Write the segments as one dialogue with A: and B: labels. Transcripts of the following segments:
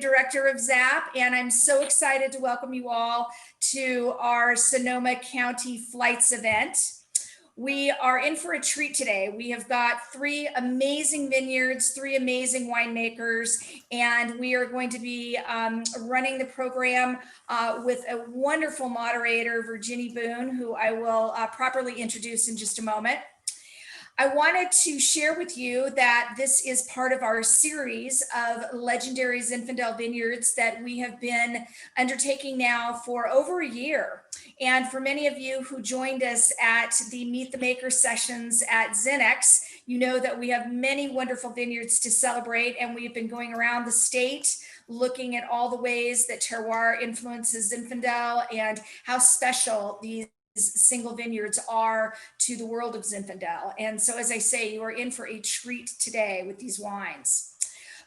A: Director of ZAP, and I'm so excited to welcome you all to our Sonoma County Flights event. We are in for a treat today. We have got 3 amazing vineyards, 3 amazing winemakers, and we are going to be running the program with a wonderful moderator, Virginie Boone, who I will properly introduce in just a moment. I wanted to share with you that this is part of our series of Legendary Zinfandel Vineyards that we have been undertaking now for over a year. And for many of you who joined us at the Meet the Maker sessions at Zinx, you know that we have many wonderful vineyards to celebrate, and we've been going around the state looking at all the ways that terroir influences Zinfandel and how special these single vineyards are to the world of Zinfandel. And so, as I say, you are in for a treat today with these wines.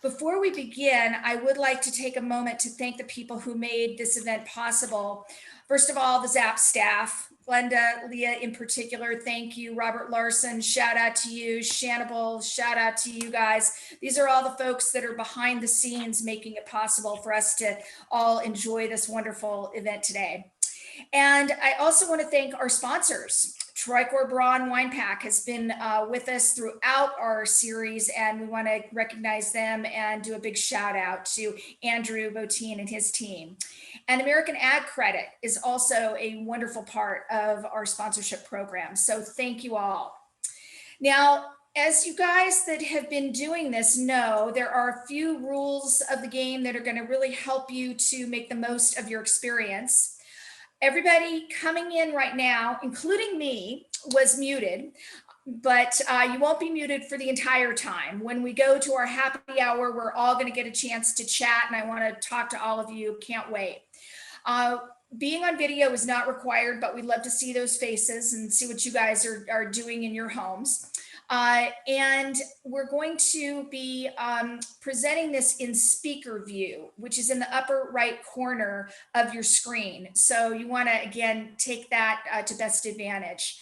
A: Before we begin, I would like to take a moment to thank the people who made this event possible. First of all, the ZAP staff, Glenda, Leah in particular, thank you. Robert Larson, shout out to you. Shanable, shout out to you guys. These are all the folks that are behind the scenes making it possible for us to all enjoy this wonderful event today. And I also want to thank our sponsors. Tricor Braun Wine Pack has been with us throughout our series, and we want to recognize them and do a big shout out to Andrew Botine and his team. And American AgCredit is also a wonderful part of our sponsorship program. So thank you all. Now, as you guys that have been doing this know, there are a few rules of the game that are going to really help you to make the most of your experience. Everybody coming in right now, including me, was muted, but you won't be muted for the entire time. When we go to our happy hour, we're all going to get a chance to chat, and I want to talk to all of you. Can't wait. Being on video is not required, but we'd love to see those faces and see what you guys are doing in your homes. And we're going to be presenting this in speaker view, which is in the upper right corner of your screen. So you want to, again, take that to best advantage.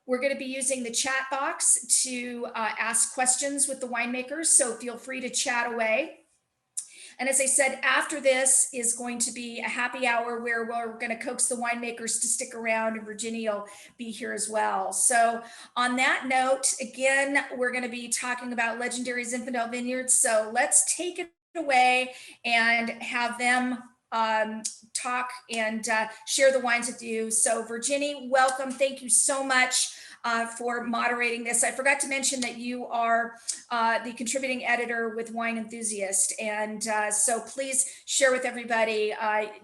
A: We're going to be using the chat box to ask questions with the winemakers, so feel free to chat away. And as I said, after this is going to be a happy hour where we're going to coax the winemakers to stick around, and Virginie will be here as well. So on that note, again, we're going to be talking about Legendary Zinfandel Vineyards. So let's take it away and have them talk and share the wines with you. So Virginie, welcome. Thank you so much for moderating this. I forgot to mention that you are the contributing editor with Wine Enthusiast, and so please share with everybody,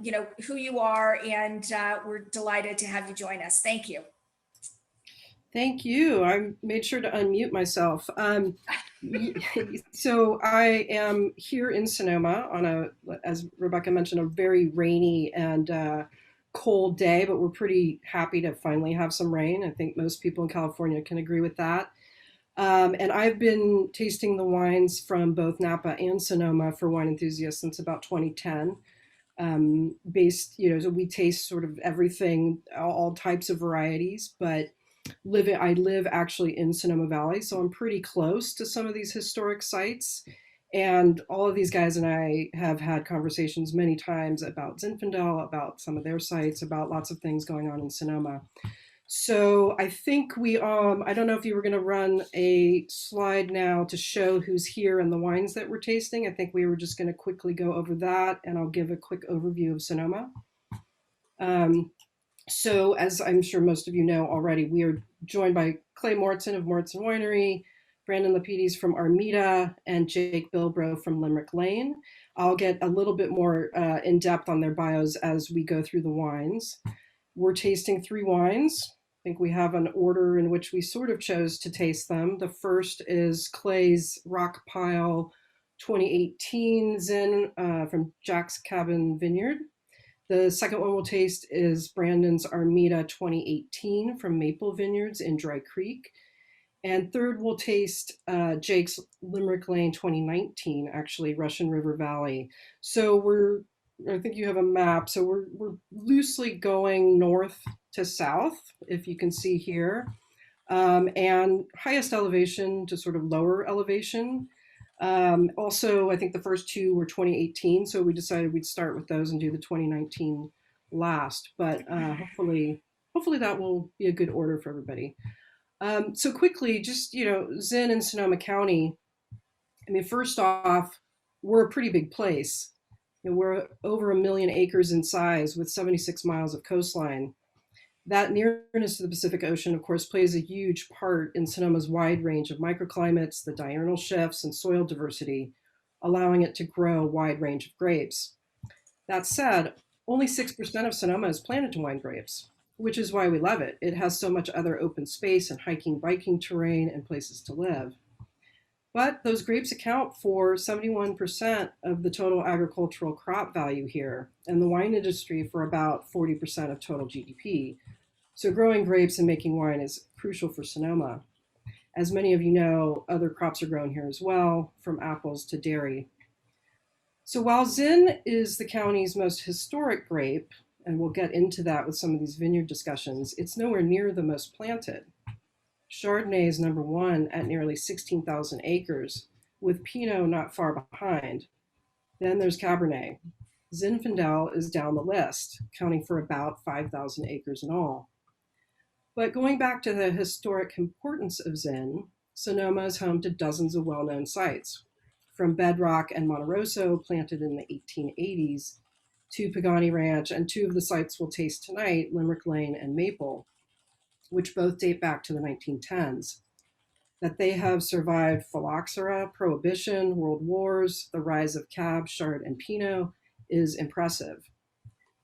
A: you know, who you are, and we're delighted to have you join us. Thank you.
B: Thank you. I made sure to unmute myself. So I am here in Sonoma on as Rebecca mentioned, a very rainy and cold day, but we're pretty happy to finally have some rain. I think most people in California can agree with that. And I've been tasting the wines from both Napa and Sonoma for Wine Enthusiasts since about 2010. So we taste sort of everything, all types of varieties, but I live actually in Sonoma Valley, so I'm pretty close to some of these historic sites. And all of these guys and I have had conversations many times about Zinfandel, about some of their sites, about lots of things going on in Sonoma. So I think I don't know if you were going to run a slide now to show who's here and the wines that we're tasting. I think we were just going to quickly go over that, and I'll give a quick overview of Sonoma. So as I'm sure most of you know already, we are joined by Clay Mortson of Mortson Winery, Brandon Lapidis from Armida, and Jake Bilbro from Limerick Lane. I'll get a little bit more in depth on their bios as we go through the wines. We're tasting 3 wines. I think we have an order in which we sort of chose to taste them. The first is Clay's Rock Pile 2018 Zin from Jack's Cabin Vineyard. The second one we'll taste is Brandon's Armida 2018 from Maple Vineyards in Dry Creek. And third, we'll taste Jake's Limerick Lane 2019, actually, Russian River Valley. So I think you have a map. So we're loosely going north to south, if you can see here, and highest elevation to sort of lower elevation. Also, I think the first two were 2018, so we decided we'd start with those and do the 2019 last. But hopefully that will be a good order for everybody. So quickly, just Zin and Sonoma County. I mean, first off, we're a pretty big place. We're over 1 million acres in size with 76 miles of coastline. That nearness to the Pacific Ocean, of course, plays a huge part in Sonoma's wide range of microclimates, the diurnal shifts, and soil diversity, allowing it to grow a wide range of grapes. That said, only 6% of Sonoma is planted to wine grapes, which is why we love it. It has so much other open space and hiking, biking terrain and places to live. But those grapes account for 71% of the total agricultural crop value here, and the wine industry for about 40% of total GDP. So growing grapes and making wine is crucial for Sonoma. As many of you know, other crops are grown here as well, from apples to dairy. So while Zin is the county's most historic grape, and we'll get into that with some of these vineyard discussions, it's nowhere near the most planted. Chardonnay is number one at nearly 16,000 acres, with Pinot not far behind. Then there's Cabernet. Zinfandel is down the list, counting for about 5,000 acres in all. But going back to the historic importance of Zin, Sonoma is home to dozens of well-known sites, from Bedrock and Monte Rosso, planted in the 1880s, to Pagani Ranch, and two of the sites we'll taste tonight, Limerick Lane and Maple, which both date back to the 1910s. That they have survived phylloxera, prohibition, world wars, the rise of Cab, Chard, and Pinot is impressive.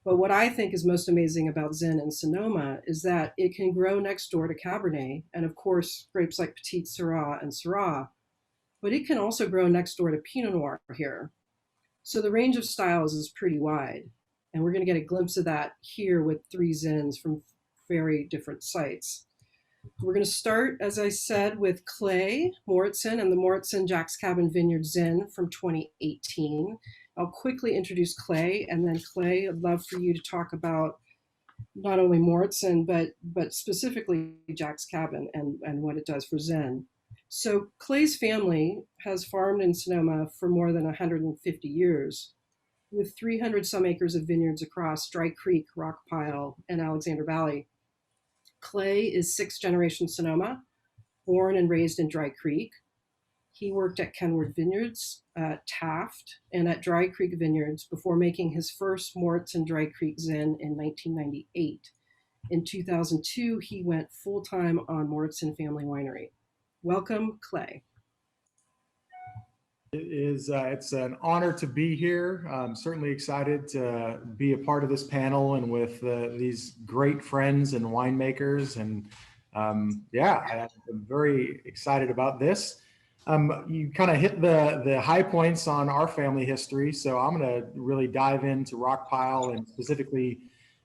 B: But what I think is most amazing about Zin and Sonoma is that it can grow next door to Cabernet, and of course, grapes like Petit Syrah and Syrah, but it can also grow next door to Pinot Noir here. So the range of styles is pretty wide, and we're going to get a glimpse of that here with 3 Zins from very different sites. We're going to start, as I said, with Clay Moritzen and the Moritzen Jack's Cabin Vineyard Zin from 2018. I'll quickly introduce Clay, and then Clay, I'd love for you to talk about not only Moritzen, but specifically Jack's Cabin and what it does for Zin. So Clay's family has farmed in Sonoma for more than 150 years, with 300 some acres of vineyards across Dry Creek, Rockpile, and Alexander Valley. Clay is 6th generation Sonoma, born and raised in Dry Creek. He worked at Kenwood Vineyards, Taft, and at Dry Creek Vineyards before making his first Moritzen Dry Creek Zin in 1998. In 2002, he went full-time on Moritzen Family Winery. Welcome, Clay.
C: It's an honor to be here. I'm certainly excited to be a part of this panel and with these great friends and winemakers. And I'm very excited about this. You kind of hit the high points on our family history. So I'm going to really dive into Rockpile and specifically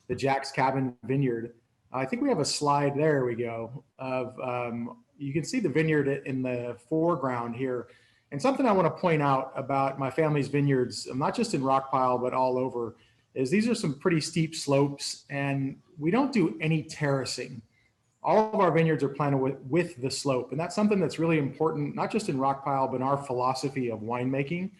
C: the Jack's Cabin Vineyard. I think we have a slide, there we go, of you can see the vineyard in the foreground here. And something I want to point out about my family's vineyards, not just in Rockpile, but all over, is these are some pretty steep slopes, and we don't do any terracing. All of our vineyards are planted with the slope. And that's something that's really important, not just in Rockpile, but in our philosophy of winemaking.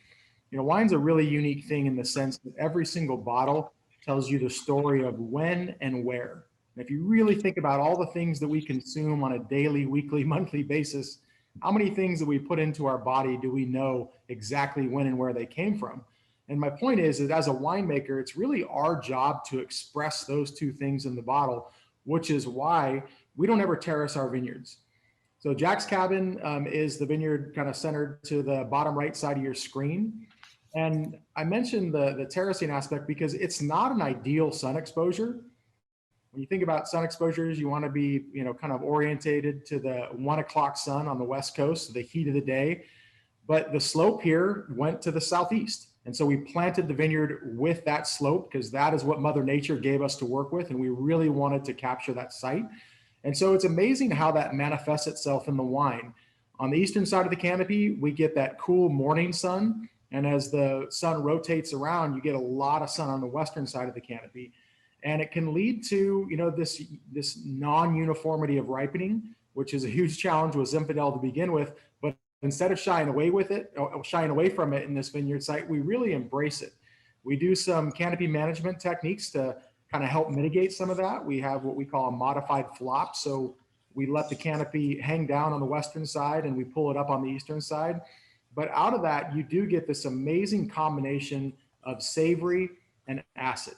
C: You know, wine's a really unique thing in the sense that every single bottle tells you the story of when and where. And if you really think about all the things that we consume on a daily, weekly, monthly basis, how many things that we put into our body do we know exactly when and where they came from? And my point is that as a winemaker, it's really our job to express those two things in the bottle, which is why we don't ever terrace our vineyards. So Jack's Cabin is the vineyard kind of centered to the bottom right side of your screen. And I mentioned the terracing aspect because it's not an ideal sun exposure. When you think about sun exposures, you want to be, kind of orientated to the 1 o'clock sun on the West Coast, the heat of the day. But the slope here went to the southeast. And so we planted the vineyard with that slope because that is what Mother Nature gave us to work with. And we really wanted to capture that site. And so it's amazing how that manifests itself in the wine. On the eastern side of the canopy, we get that cool morning sun. And as the sun rotates around, you get a lot of sun on the western side of the canopy. And it can lead to, this non-uniformity of ripening, which is a huge challenge with Zinfandel to begin with, but instead of shying away from it in this vineyard site, we really embrace it. We do some canopy management techniques to kind of help mitigate some of that. We have what we call a modified flop. So we let the canopy hang down on the western side and we pull it up on the eastern side. But out of that, you do get this amazing combination of savory and acid.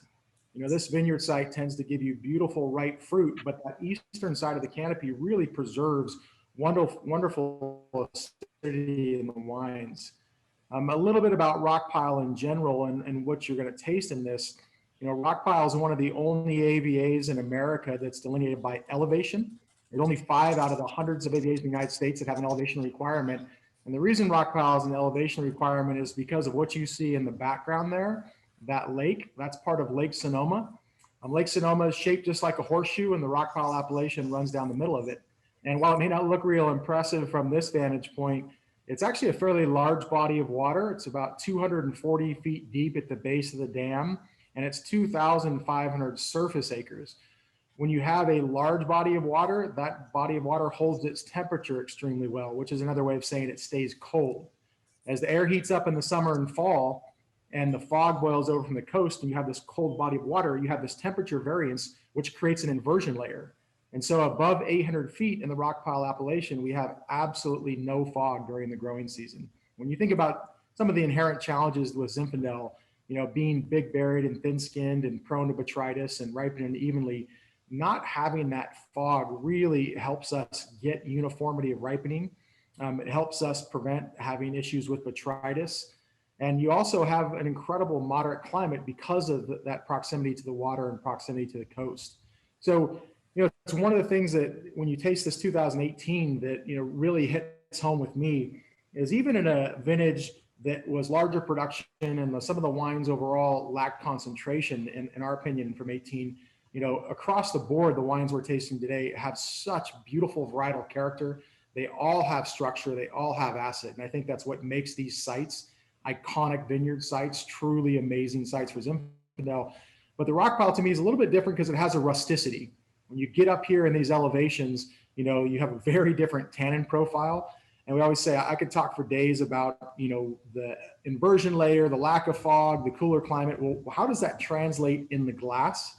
C: This vineyard site tends to give you beautiful ripe fruit, but that eastern side of the canopy really preserves wonderful acidity in the wines. A little bit about rock pile in general and what you're going to taste in this. Rock pile is one of the only AVAs in America that's delineated by elevation. There's only 5 out of the hundreds of AVAs in the United States that have an elevation requirement. And the reason rock pile is an elevation requirement is because of what you see in the background there, that lake. That's part of Lake Sonoma. Lake Sonoma is shaped just like a horseshoe, and the rock pile appellation runs down the middle of it. And while it may not look real impressive from this vantage point, it's actually a fairly large body of water. It's about 240 feet deep at the base of the dam, and it's 2,500 surface acres. When you have a large body of water, that body of water holds its temperature extremely well, which is another way of saying it stays cold. As the air heats up in the summer and fall, and the fog boils over from the coast, and you have this cold body of water, you have this temperature variance, which creates an inversion layer. And so above 800 feet in the rock pile appellation, we have absolutely no fog during the growing season. When you think about some of the inherent challenges with Zinfandel, being big berried and thin skinned and prone to botrytis and ripening unevenly, not having that fog really helps us get uniformity of ripening. It helps us prevent having issues with botrytis. And you also have an incredible moderate climate because of that proximity to the water and proximity to the coast. So, it's one of the things that when you taste this 2018 that, really hits home with me is even in a vintage that was larger production and some of the wines overall lacked concentration, in our opinion, from 18, across the board, the wines we're tasting today have such beautiful varietal character. They all have structure, they all have acid. And I think that's what makes these sites iconic vineyard sites, truly amazing sites for Zinfandel. But the rock pile to me is a little bit different because it has a rusticity. When you get up here in these elevations, you have a very different tannin profile. And we always say, I could talk for days about, the inversion layer, the lack of fog, the cooler climate. Well, how does that translate in the glass?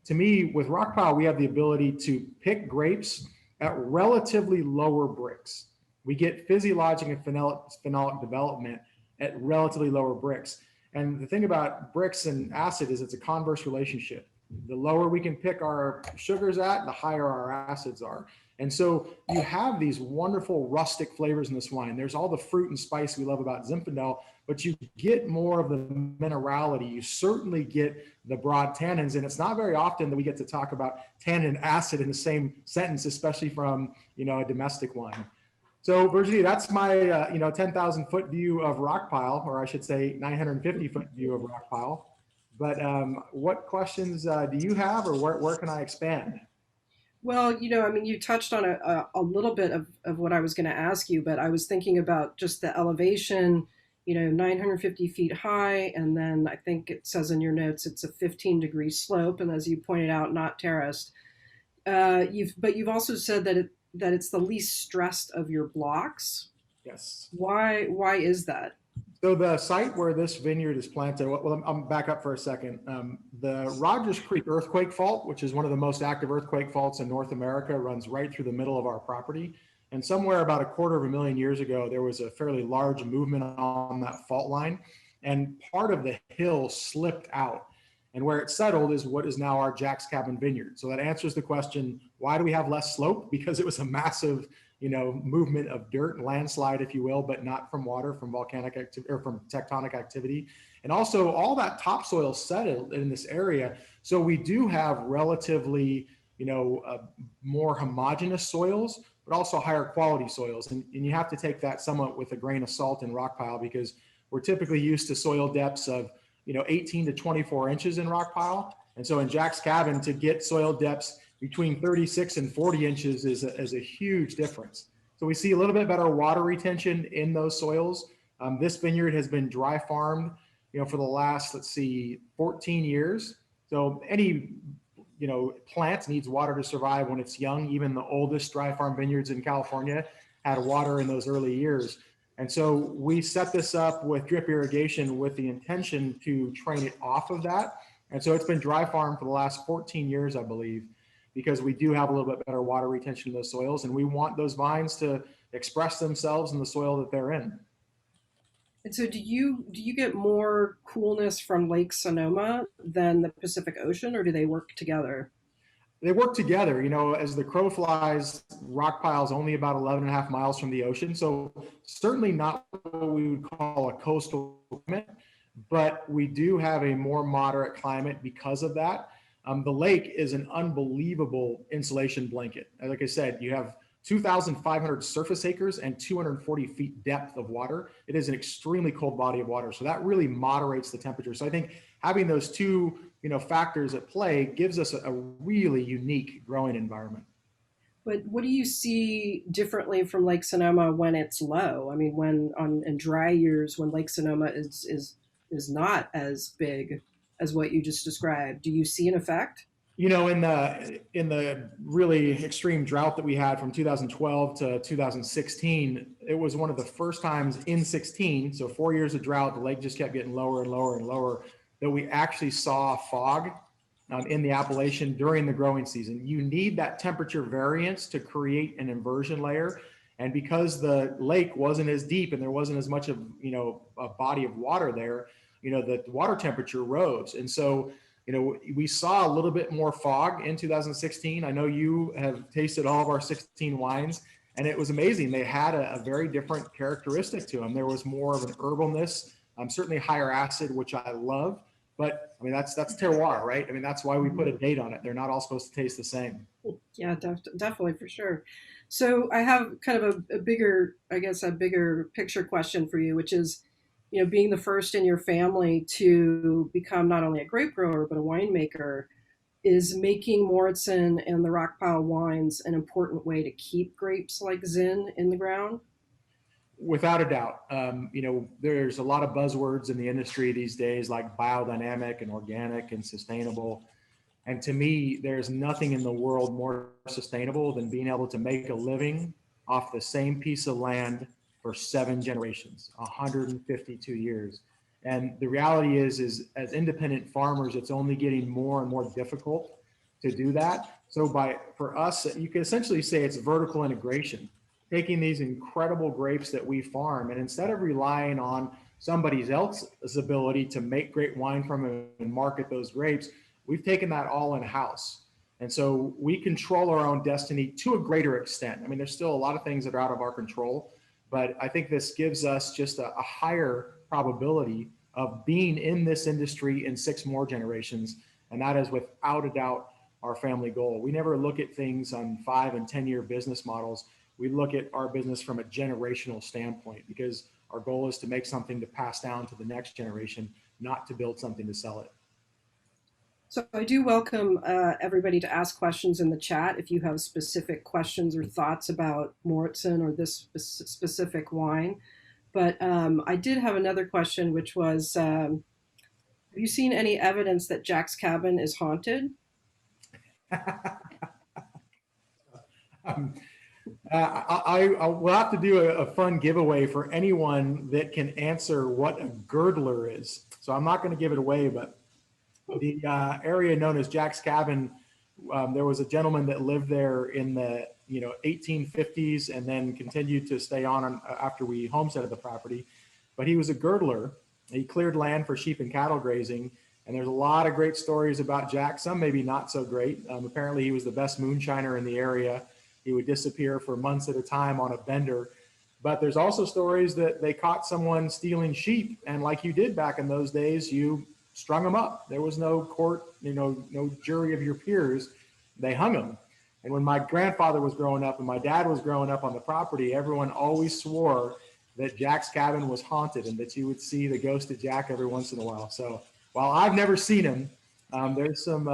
C: To me, with rock pile, we have the ability to pick grapes at relatively lower bricks. We get physiologic and phenolic development at relatively lower bricks. And the thing about bricks and acid is it's a converse relationship. The lower we can pick our sugars at, the higher our acids are. And so you have these wonderful rustic flavors in this wine. There's all the fruit and spice we love about Zinfandel, but you get more of the minerality. You certainly get the broad tannins, and it's not very often that we get to talk about tannin and acid in the same sentence, especially from, a domestic wine. So Virginie, that's my 10,000 foot view of rock pile, or I should say 950 foot view of rock pile. But what questions do you have, or where can I expand?
B: Well, you touched on a little bit of what I was going to ask you, but I was thinking about just the elevation, 950 feet high. And then I think it says in your notes, it's a 15-degree slope. And as you pointed out, not terraced. You've also said that it's the least stressed of your blocks.
C: Yes.
B: Why is that?
C: So the site where this vineyard is planted, well, I'm back up for a second. The Rogers Creek earthquake fault, which is one of the most active earthquake faults in North America, runs right through the middle of our property. And somewhere about 250,000 years ago, there was a fairly large movement on that fault line, and part of the hill slipped out. And where it settled is what is now our Jack's Cabin Vineyard. So that answers the question, why do we have less slope? Because it was a massive movement of dirt and landslide, if you will, but not from water, from volcanic activity or from tectonic activity. And also all that topsoil settled in this area. So we do have relatively, more homogeneous soils, but also higher quality soils. And you have to take that somewhat with a grain of salt in rock pile, because we're typically used to soil depths of 18 to 24 inches in rock pile. And so in Jack's Cabin, to get soil depths between 36 and 40 inches is a huge difference. So we see a little bit better water retention in those soils. This vineyard has been dry farmed, for the last, 14 years. So any, plant needs water to survive when it's young. Even the oldest dry farm vineyards in California had water in those early years. And so we set this up with drip irrigation with the intention to train it off of that. And so it's been dry farm for the last 14 years, I believe, because we do have a little bit better water retention in those soils, and we want those vines to express themselves in the soil that they're in.
B: And so do you get more coolness from Lake Sonoma than the Pacific Ocean, or do they work together?
C: They work together. As the crow flies, rock pile is only about 11 and a half miles from the ocean. So certainly not what we would call a coastal climate, but we do have a more moderate climate because of that. The lake is an unbelievable insulation blanket. Like I said, you have 2,500 surface acres and 240 feet depth of water. It is an extremely cold body of water. So that really moderates the temperature. So I think having those two, factors at play gives us a really unique growing environment.
B: But what do you see differently from Lake Sonoma when it's low? I mean, in dry years when Lake Sonoma is not as big as what you just described, do you see an effect?
C: In the really extreme drought that we had from 2012 to 2016, it was one of the first times in 16, so 4 years of drought, the lake just kept getting lower and lower and lower, that we actually saw fog in the Appalachian during the growing season. You need that temperature variance to create an inversion layer. And because the lake wasn't as deep and there wasn't as much of, a body of water there, the water temperature rose. And so, we saw a little bit more fog in 2016. I know you have tasted all of our 16 wines, and it was amazing. They had a very different characteristic to them. There was more of an herbalness, certainly higher acid, which I love. But I mean, that's terroir, right? I mean, that's why we put a date on it. They're not all supposed to taste the same.
B: Yeah, definitely for sure. So I have kind of a bigger picture question for you, which is, being the first in your family to become not only a grape grower, but a winemaker, is making Mauritson and the Rockpile wines an important way to keep grapes like Zin in the ground?
C: Without a doubt. There's a lot of buzzwords in the industry these days, like biodynamic and organic and sustainable. And to me, there's nothing in the world more sustainable than being able to make a living off the same piece of land for 7 generations, 152 years. And the reality is as independent farmers, it's only getting more and more difficult to do that. So for us, you can essentially say it's vertical integration, taking these incredible grapes that we farm, and instead of relying on somebody else's ability to make great wine from them and market those grapes, we've taken that all in-house. And so we control our own destiny to a greater extent. I mean, there's still a lot of things that are out of our control, but I think this gives us just a higher probability of being in this industry in 6 more generations. And that is without a doubt our family goal. We never look at things on 5 and 10-year business models. We look at our business from a generational standpoint, because our goal is to make something to pass down to the next generation, not to build something to sell it.
B: So I do welcome everybody to ask questions in the chat if you have specific questions or thoughts about Mauritson or this specific wine. But I did have another question, which was, have you seen any evidence that Jack's cabin is haunted?
C: I will have to do a fun giveaway for anyone that can answer what a girdler is. So I'm not going to give it away, but the area known as Jack's Cabin, there was a gentleman that lived there in the 1850s and then continued to stay on after we homesteaded the property. But he was a girdler. He cleared land for sheep and cattle grazing. And there's a lot of great stories about Jack, some maybe not so great. Apparently he was the best moonshiner in the area. He would disappear for months at a time on a bender. But there's also stories that they caught someone stealing sheep. And like you did back in those days, you strung them up. There was no court, no jury of your peers. They hung them. And when my grandfather was growing up and my dad was growing up on the property, everyone always swore that Jack's cabin was haunted and that you would see the ghost of Jack every once in a while. So while I've never seen him, there's some,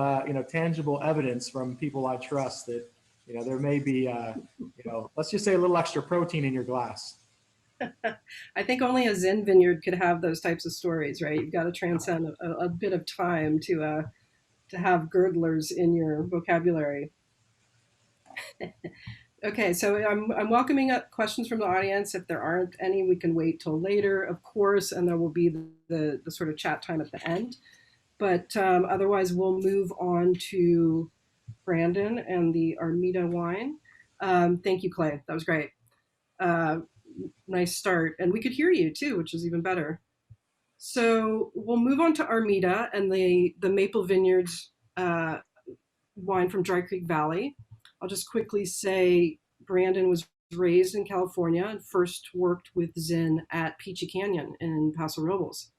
C: tangible evidence from people I trust that, there may be, let's just say a little extra protein in your glass.
B: I think only a Zin vineyard could have those types of stories, right? You've got to transcend a bit of time to have girdlers in your vocabulary. Okay, so I'm welcoming up questions from the audience. If there aren't any, we can wait till later, of course, and there will be the sort of chat time at the end. But otherwise, we'll move on to Brandon and the Armida wine. Thank you, Clay. That was great. Uh, nice start. And we could hear you too, which is even better. So we'll move on to Armida and the Maple Vineyards wine from Dry Creek Valley. I'll just quickly say Brandon was raised in California and first worked with Zin at Peachy Canyon in Paso Robles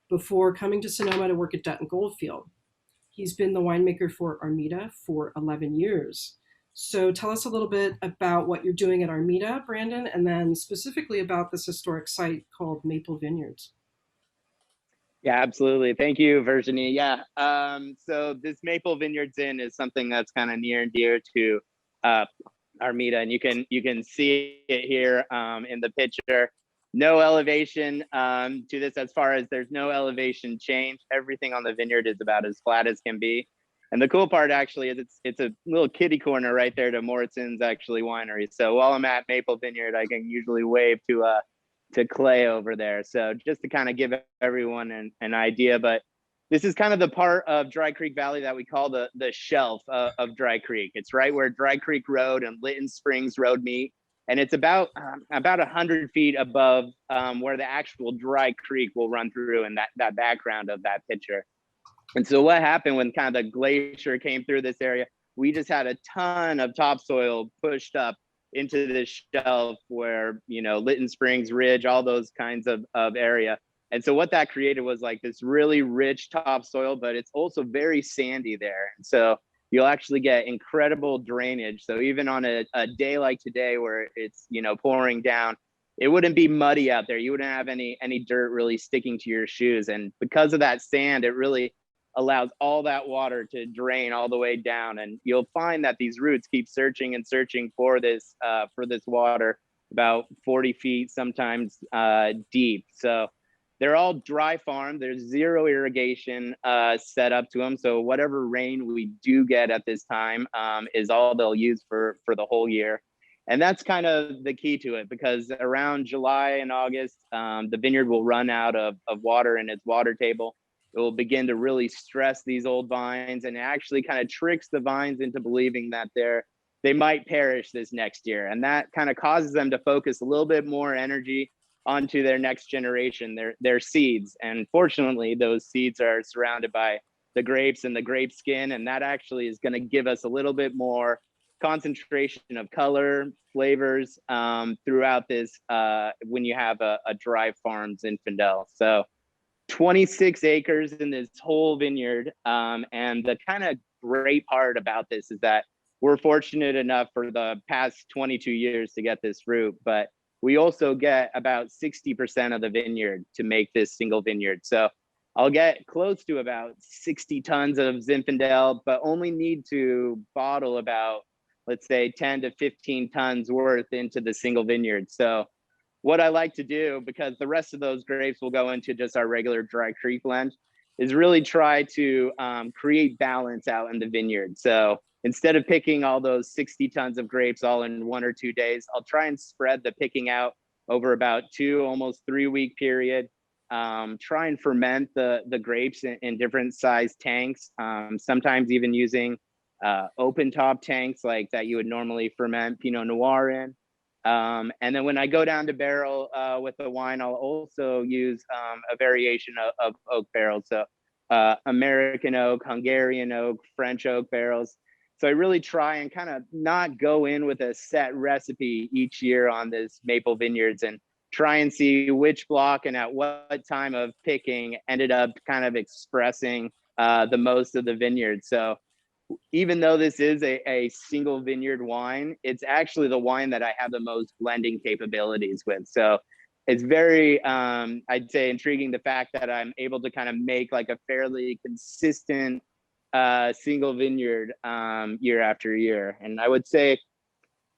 B: before coming to Sonoma to work at Dutton Goldfield. He's been the winemaker for Armida for 11 years. So tell us a little bit about what you're doing at Armida, Brandon, and then specifically about this historic site called Maple Vineyards.
D: Yeah, absolutely. Thank you, Virginie. Yeah. So this Maple Vineyards Inn is something that's kind of near and dear to Armida, and you can see it here in the picture. No elevation to this, as far as there's no elevation change. Everything on the vineyard is about as flat as can be. And the cool part actually is it's a little kitty corner right there to Moritzon's actually winery. So while I'm at Maple Vineyard, I can usually wave to Clay over there. So just to kind of give everyone an idea, but this is kind of the part of Dry Creek Valley that we call the shelf of Dry Creek. It's right where Dry Creek Road and Lytton Springs Road meet. And it's about 100 feet above where the actual Dry Creek will run through in that background of that picture. And so what happened when kind of the glacier came through this area, we just had a ton of topsoil pushed up into this shelf where, Lytton Springs Ridge, all those kinds of area. And so what that created was like this really rich topsoil, but it's also very sandy there. And so you'll actually get incredible drainage. So even on a day like today where it's, pouring down, it wouldn't be muddy out there. You wouldn't have any dirt really sticking to your shoes. And because of that sand, it really allows all that water to drain all the way down. And you'll find that these roots keep searching and searching for this water about 40 feet, sometimes deep. So they're all dry farmed. There's zero irrigation set up to them. So whatever rain we do get at this time is all they'll use for the whole year. And that's kind of the key to it, because around July and August, the vineyard will run out of water in its water table. It will begin to really stress these old vines, and it actually kind of tricks the vines into believing that they might perish this next year. And that kind of causes them to focus a little bit more energy onto their next generation, their seeds. And fortunately, those seeds are surrounded by the grapes and the grape skin. And that actually is going to give us a little bit more concentration of color, flavors throughout this when you have a dry farmed Zinfandel. So 26 acres in this whole vineyard. And the kind of great part about this is that we're fortunate enough for the past 22 years to get this fruit, but we also get about 60% of the vineyard to make this single vineyard. So I'll get close to about 60 tons of Zinfandel, but only need to bottle about, let's say, 10 to 15 tons worth into the single vineyard. So what I like to do, because the rest of those grapes will go into just our regular Dry Creek blend, is really try to create balance out in the vineyard. So instead of picking all those 60 tons of grapes all in 1 or 2 days, I'll try and spread the picking out over about 2, almost 3 week period. Try and ferment the grapes in different size tanks, sometimes even using open top tanks like that you would normally ferment Pinot Noir in. And then when I go down to barrel with the wine, I'll also use a variation of oak barrels. So American oak, Hungarian oak, French oak barrels. So I really try and kind of not go in with a set recipe each year on this Maple Vineyards, and try and see which block and at what time of picking ended up kind of expressing the most of the vineyard. So even though this is a single vineyard wine, it's actually the wine that I have the most blending capabilities with. So it's very, I'd say, intriguing, the fact that I'm able to kind of make like a fairly consistent single vineyard year after year. And I would say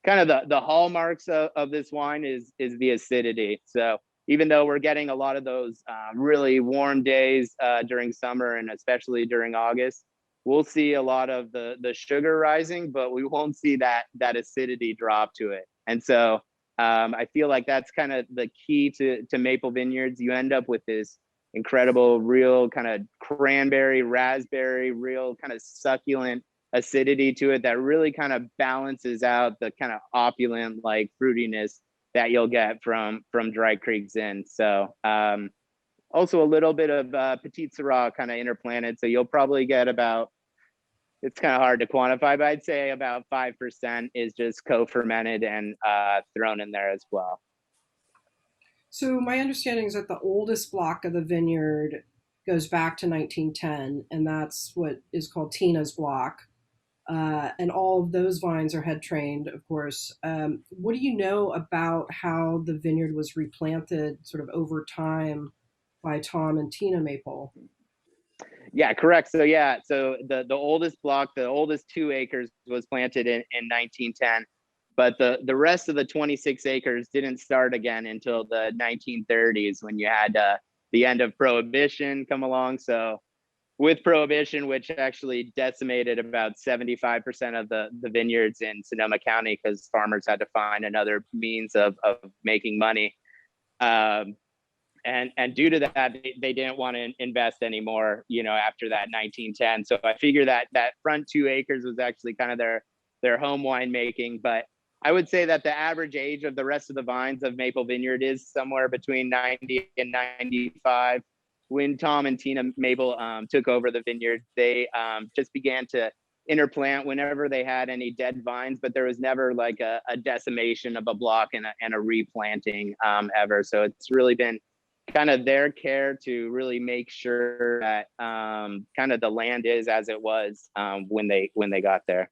D: kind of the hallmarks of this wine is the acidity. So even though we're getting a lot of those really warm days during summer and especially during August, we'll see a lot of the sugar rising, but we won't see that acidity drop to it. And so I feel like that's kind of the key to maple vineyards. You end up with this incredible, real kind of cranberry, raspberry, real kind of succulent acidity to it that really kind of balances out the kind of opulent like fruitiness that you'll get from Dry Creek Zin. So also a little bit of Petit Syrah kind of interplanted. So you'll probably get about, it's kind of hard to quantify, but I'd say about 5% is just co-fermented and thrown in there as well.
B: So my understanding is that the oldest block of the vineyard goes back to 1910, and that's what is called Tina's block. And all of those vines are head trained, of course. What do you know about how the vineyard was replanted sort of over time by Tom and Tina Maple?
D: Yeah, correct. So yeah, so the oldest block, the oldest 2 acres was planted in 1910, but the rest of the 26 acres didn't start again until the 1930s when you had the end of Prohibition come along. So with Prohibition, which actually decimated about 75% of the vineyards in Sonoma County because farmers had to find another means of making money. And due to that, they didn't want to invest anymore, you know, after that 1910. So I figure that front 2 acres was actually kind of their home winemaking. But I would say that the average age of the rest of the vines of Maple Vineyard is somewhere between 90 and 95. When Tom and Tina Maple took over the vineyard, they just began to interplant whenever they had any dead vines, but there was never like a decimation of a block and a replanting ever. So it's really been kind of their care to really make sure that kind of the land is as it was when they got there.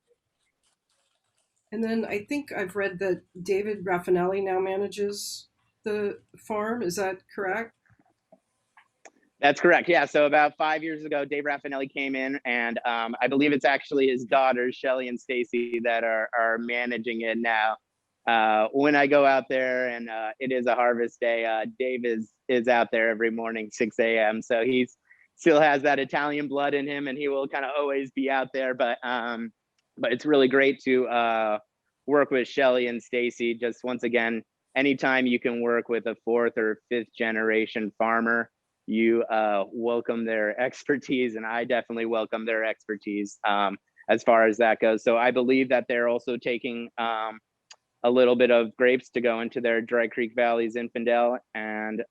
B: And then I think I've read that David Raffinelli now manages the farm. Is that correct?
D: That's correct. Yeah. So about 5 years ago, Dave Raffinelli came in, and I believe it's actually his daughters, Shelly and Stacy, that are managing it now. When I go out there and it is a harvest day, Dave is out there every morning, 6 a.m. So he's still has that Italian blood in him, and he will kind of always be out there. But it's really great to work with Shelly and Stacy. Just once again, anytime you can work with a 4th or 5th generation farmer, you welcome their expertise, and I definitely welcome their expertise as far as that goes. So I believe that they're also taking a little bit of grapes to go into their Dry Creek Valley Zinfandel, and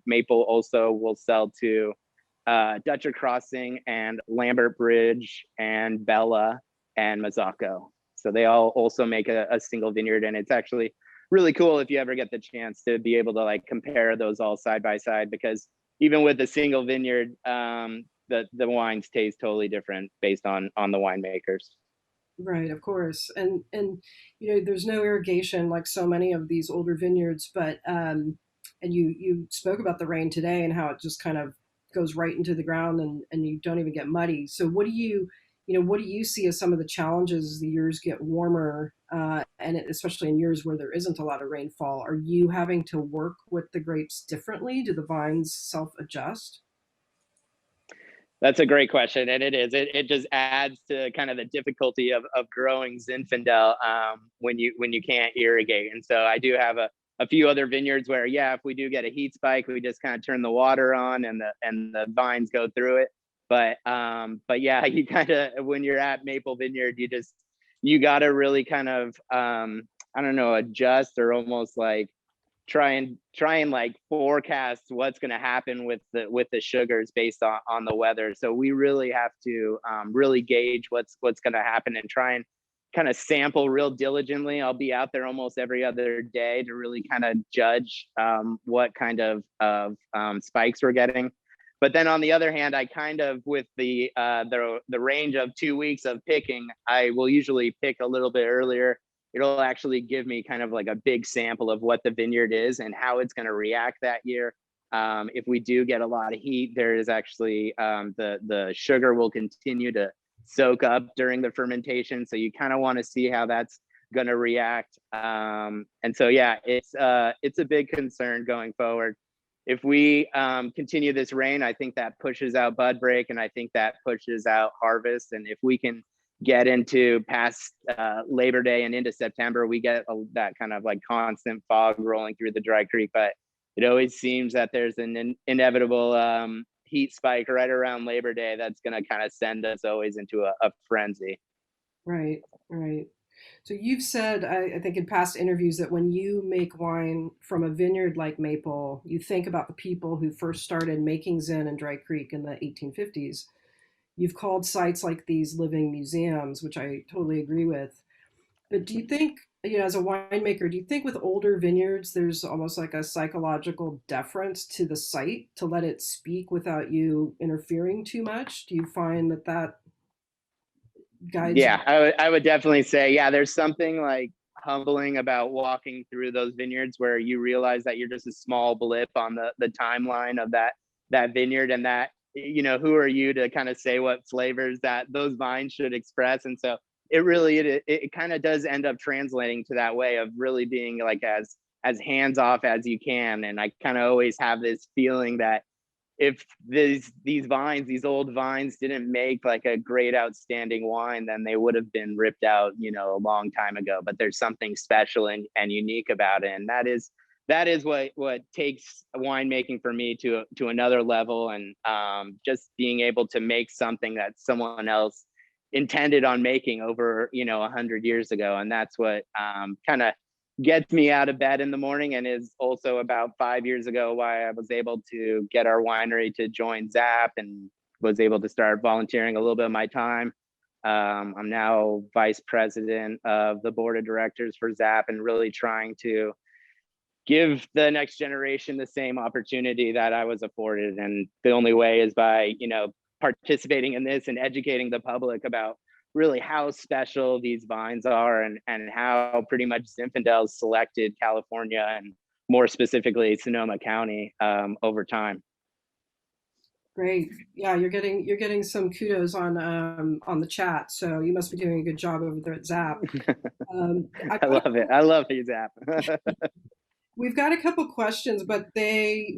D: Maple also will sell to Dutcher Crossing and Lambert Bridge and Bella and Mazzacco. So they all also make a single vineyard, and it's actually really cool if you ever get the chance to be able to like compare those all side by side, because even with a single vineyard, the wines taste totally different based on the winemakers.
B: Right, of course. And you know, there's no irrigation like so many of these older vineyards, but and you spoke about the rain today and how it just kind of goes right into the ground and you don't even get muddy. So what do you see as some of the challenges as the years get warmer, and especially in years where there isn't a lot of rainfall? Are you having to work with the grapes differently? Do the vines self-adjust?
D: That's a great question, and it is. It just adds to kind of the difficulty of growing Zinfandel when you can't irrigate. And so I do have a few other vineyards where, yeah, if we do get a heat spike, we just kind of turn the water on and the vines go through it. But yeah, you kind of, when you're at Maple Vineyard, you got to really kind of I don't know, adjust or almost like try and like forecast what's going to happen with the sugars based on the weather. So we really have to really gauge what's going to happen and try and kind of sample real diligently. I'll be out there almost every other day to really kind of judge what kind of spikes we're getting. But then on the other hand, I kind of, with the range of 2 weeks of picking, I will usually pick a little bit earlier. It'll actually give me kind of like a big sample of what the vineyard is and how it's going to react that year. If we do get a lot of heat, there is actually the sugar will continue to soak up during the fermentation. So you kind of want to see how that's going to react. And so, yeah, it's a big concern going forward. if we continue this rain, I think that pushes out bud break, and I think that pushes out harvest. And if we can get into past Labor Day and into September, we get that kind of like constant fog rolling through the dry creek. But it always seems that there's an inevitable heat spike right around Labor Day that's going to kind of send us always into a frenzy.
B: Right, right. So you've said, I think in past interviews, that when you make wine from a vineyard like Maple, you think about the people who first started making Zin in Dry Creek in the 1850s. You've called sites like these living museums, which I totally agree with. But do you think, as a winemaker, do you think with older vineyards, there's almost like a psychological deference to the site to let it speak without you interfering too much? Do you find that guides you?
D: Yeah, I would definitely say, yeah, there's something like humbling about walking through those vineyards where you realize that you're just a small blip on the timeline of that vineyard, and that, who are you to kind of say what flavors that those vines should express. And so it kind of does end up translating to that way of really being like as hands off as you can. And I kind of always have this feeling that if these old vines didn't make like a great outstanding wine, then they would have been ripped out, a long time ago. But there's something special and unique about it. And that is what takes winemaking for me to another level. And just being able to make something that someone else intended on making over 100 years ago. And that's what kind of gets me out of bed in the morning, and is also about 5 years ago why I was able to get our winery to join ZAP and was able to start volunteering a little bit of my time. I'm now vice president of the board of directors for ZAP, and really trying to give the next generation the same opportunity that I was afforded. And the only way is by, participating in this and educating the public about really how special these vines are, and how pretty much Zinfandel selected California, and more specifically Sonoma County, over time.
B: Great. Yeah, you're getting some kudos on the chat, so you must be doing a good job over there at ZAP.
D: I love it. I love you, ZAP.
B: We've got a couple questions, but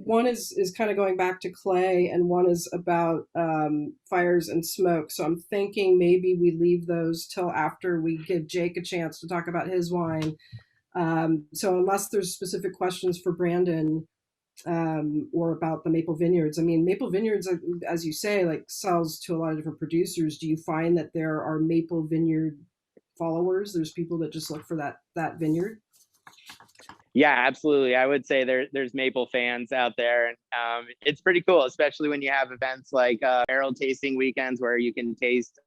B: one is kind of going back to Clay, and one is about fires and smoke. So I'm thinking maybe we leave those till after we give Jake a chance to talk about his wine. So unless there's specific questions for Brandon or about the Maple Vineyards, I mean, Maple Vineyards, as you say, like sells to a lot of different producers. Do you find that there are Maple Vineyard followers? There's people that just look for that vineyard?
D: Yeah, absolutely. I would say there's Maple fans out there, and it's pretty cool, especially when you have events like barrel tasting weekends where you can taste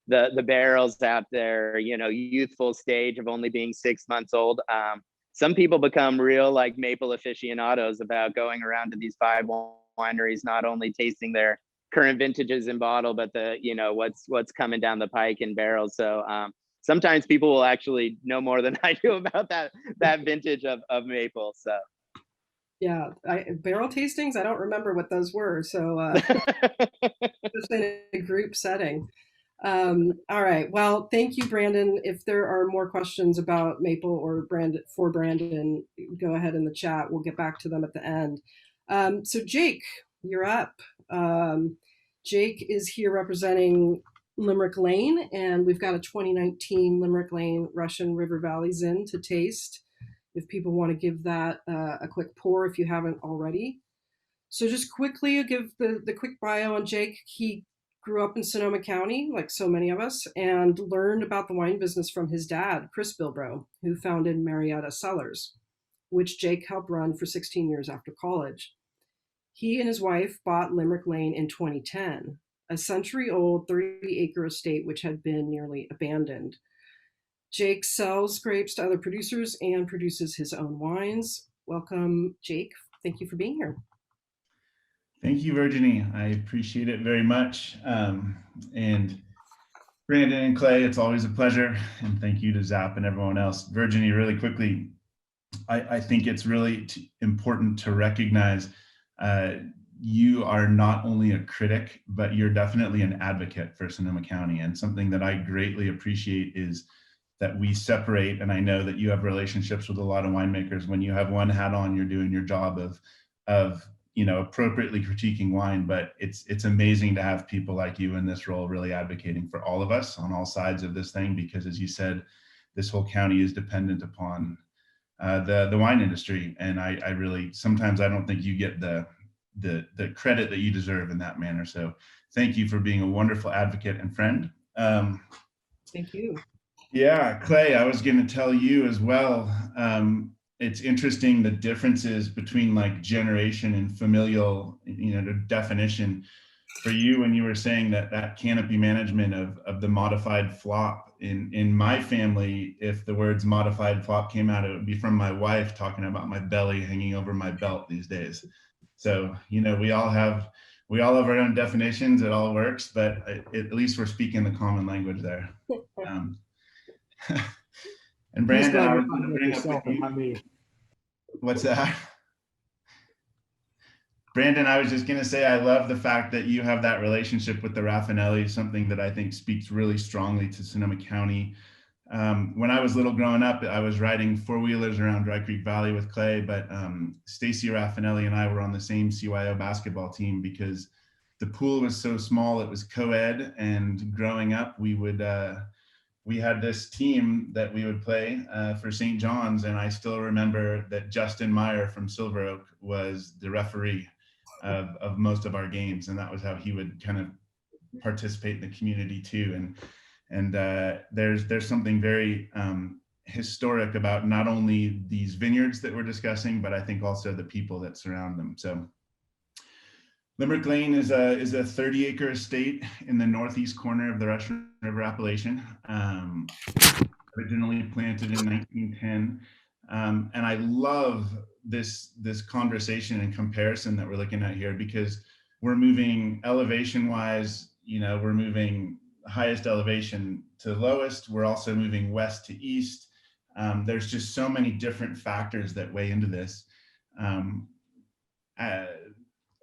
D: the barrels out there, youthful stage of only being 6 months old. Some people become real like Maple aficionados about going around to these 5 wineries, not only tasting their current vintages in bottle, but what's coming down the pike in barrels. So sometimes people will actually know more than I do about that vintage of Maple. So
B: yeah, barrel tastings, I don't remember what those were. So just in a group setting. All right. Well, thank you, Brandon. If there are more questions about Maple or Brandon, go ahead in the chat. We'll get back to them at the end. So Jake, you're up. Jake is here representing Limerick Lane, and we've got a 2019 Limerick Lane Russian River Valley Zin to taste, if people want to give that a quick pour if you haven't already. So just quickly, I'll give the quick bio on Jake. He grew up in Sonoma County, like so many of us, and learned about the wine business from his dad, Chris Bilbrow, who founded Marietta Cellars, which Jake helped run for 16 years after college. He and his wife bought Limerick Lane in 2010, a century-old 30-acre estate which had been nearly abandoned. Jake sells grapes to other producers and produces his own wines. Welcome, Jake. Thank you for being here.
E: Thank you, Virginie. I appreciate it very much. And Brandon and Clay, it's always a pleasure. And thank you to ZAP and everyone else. Virginie, really quickly, I think it's really important to recognize you are not only a critic, but you're definitely an advocate for Sonoma County. And something that I greatly appreciate is that we separate, and I know that you have relationships with a lot of winemakers. When you have one hat on, you're doing your job of of appropriately critiquing wine, but it's amazing to have people like you in this role really advocating for all of us on all sides of this thing, because as you said, this whole county is dependent upon the wine industry, and I really, sometimes I don't think you get the credit that you deserve in that manner. So thank you for being a wonderful advocate and friend.
B: Thank you.
E: Yeah, Clay, I was going to tell you as well. It's interesting the differences between like generation and familial, the definition for you when you were saying that canopy management of the modified flop. In my family, if the words modified flop came out, it would be from my wife talking about my belly hanging over my belt these days. So, we all have our own definitions. It all works, but at least we're speaking the common language there. And Brandon, I was going to bring up with you.
C: Not me.
E: What's that? Brandon, I was just going to say, I love the fact that you have that relationship with the Raffinelli, something that I think speaks really strongly to Sonoma County. When I was little growing up, I was riding four-wheelers around Dry Creek Valley with Clay, but Stacy Raffinelli and I were on the same CYO basketball team because the pool was so small, it was co-ed, and growing up, we had this team that we would play for St. John's, and I still remember that Justin Meyer from Silver Oak was the referee of most of our games, and that was how he would kind of participate in the community too. And there's something very historic about not only these vineyards that we're discussing, but I think also the people that surround them. So Limerick Lane is a 30-acre estate in the northeast corner of the Russian River appellation, originally planted in 1910. And I love this conversation and comparison that we're looking at here, because we're moving elevation-wise, we're moving highest elevation to lowest. We're also moving west to east. There's just so many different factors that weigh into this.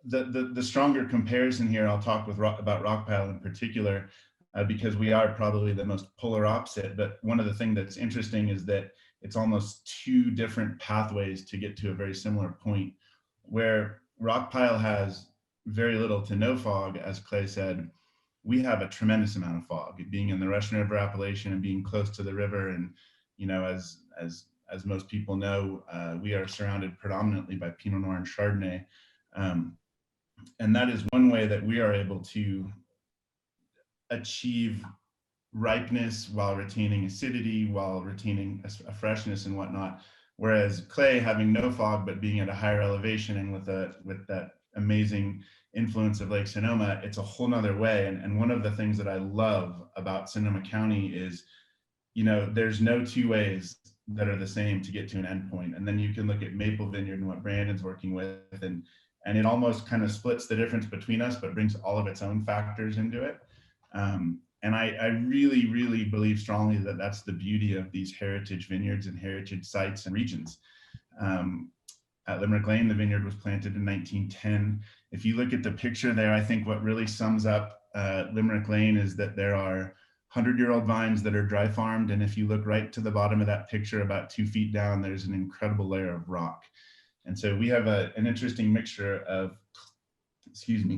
E: The stronger comparison here, I'll talk about Rockpile in particular, because we are probably the most polar opposite. But one of the things that's interesting is that it's almost two different pathways to get to a very similar point, where Rockpile has very little to no fog, as Clay said. We have a tremendous amount of fog, being in the Russian River appellation and being close to the river. And, as most people know, we are surrounded predominantly by Pinot Noir and Chardonnay. And that is one way that we are able to achieve ripeness while retaining acidity, while retaining a freshness and whatnot. Whereas Clay, having no fog, but being at a higher elevation and with that amazing influence of Lake Sonoma, it's a whole nother way. And one of the things that I love about Sonoma County is, there's no two ways that are the same to get to an endpoint. And then you can look at Maple Vineyard and what Brandon's working with, and it almost kind of splits the difference between us, but brings all of its own factors into it. And I really, really believe strongly that that's the beauty of these heritage vineyards and heritage sites and regions. At Limerick Lane, the vineyard was planted in 1910. If you look at the picture there, I think what really sums up Limerick Lane is that there are 100-year-old vines that are dry farmed. And if you look right to the bottom of that picture, about 2 feet down, there's an incredible layer of rock. And so we have an interesting mixture of,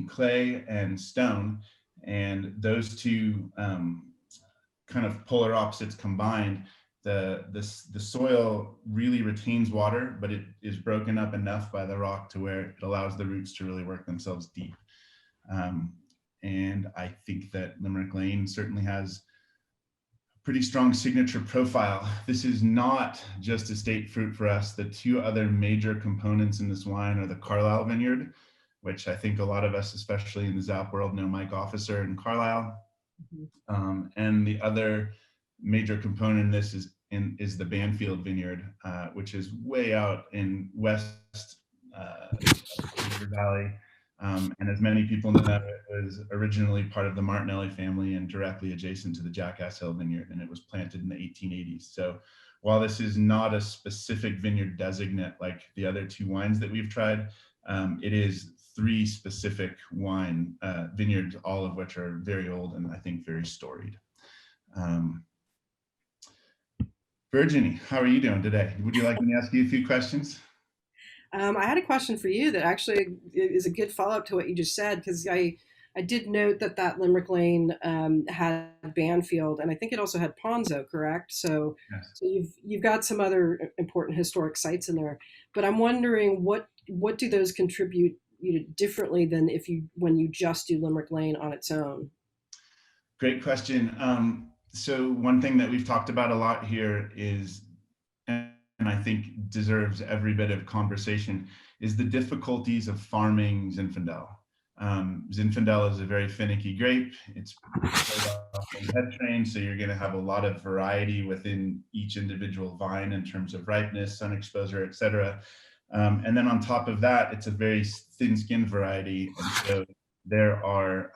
E: clay and stone, and those two kind of polar opposites combined. The soil really retains water, but it is broken up enough by the rock to where it allows the roots to really work themselves deep. And I think that Limerick Lane certainly has a pretty strong signature profile. This is not just estate fruit for us. The two other major components in this wine are the Carlisle vineyard, which I think a lot of us, especially in the Zap world, know Mike Officer in Carlisle. And the other major component in this is the Banfield vineyard, which is way out in west Valley. And as many people know, it was originally part of the Martinelli family and directly adjacent to the Jackass Hill vineyard, and it was planted in the 1880s. So while this is not a specific vineyard designate like the other two wines that we've tried, it is 3 specific vineyards, all of which are very old and I think very storied. Virginie, how are you doing today? Would you like me to ask you a few questions?
B: I had a question for you that actually is a good follow-up to what you just said, because I did note that that Limerick Lane had Banfield, and I think it also had Ponzo, correct? So,
E: Yes.
B: so you've got some other important historic sites in there, but I'm wondering what do those contribute differently than when you just do Limerick Lane on its own?
E: Great question. So one thing that we've talked about a lot here is, and I think deserves every bit of conversation, is the difficulties of farming Zinfandel. Zinfandel is a very finicky grape. It's sold off in head train, so you're going to have a lot of variety within each individual vine in terms of ripeness, sun exposure, etc. And then on top of that, it's a very thin-skinned variety, and so there are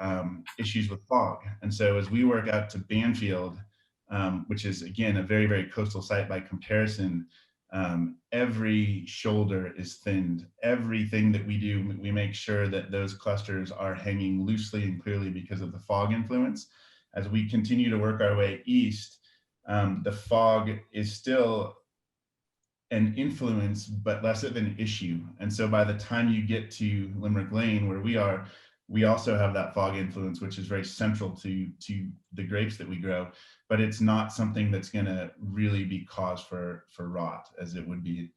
E: issues with fog. And so as we work out to Banfield, which is again a very, very coastal site by comparison, every shoulder is thinned. Everything that we do, we make sure that those clusters are hanging loosely and clearly because of the fog influence. As we continue to work our way east, the fog is still an influence, but less of an issue. And so by the time you get to Limerick Lane, where we are, we also have that fog influence, which is very central to the grapes that we grow, but it's not something that's going to really be cause for rot as it would be,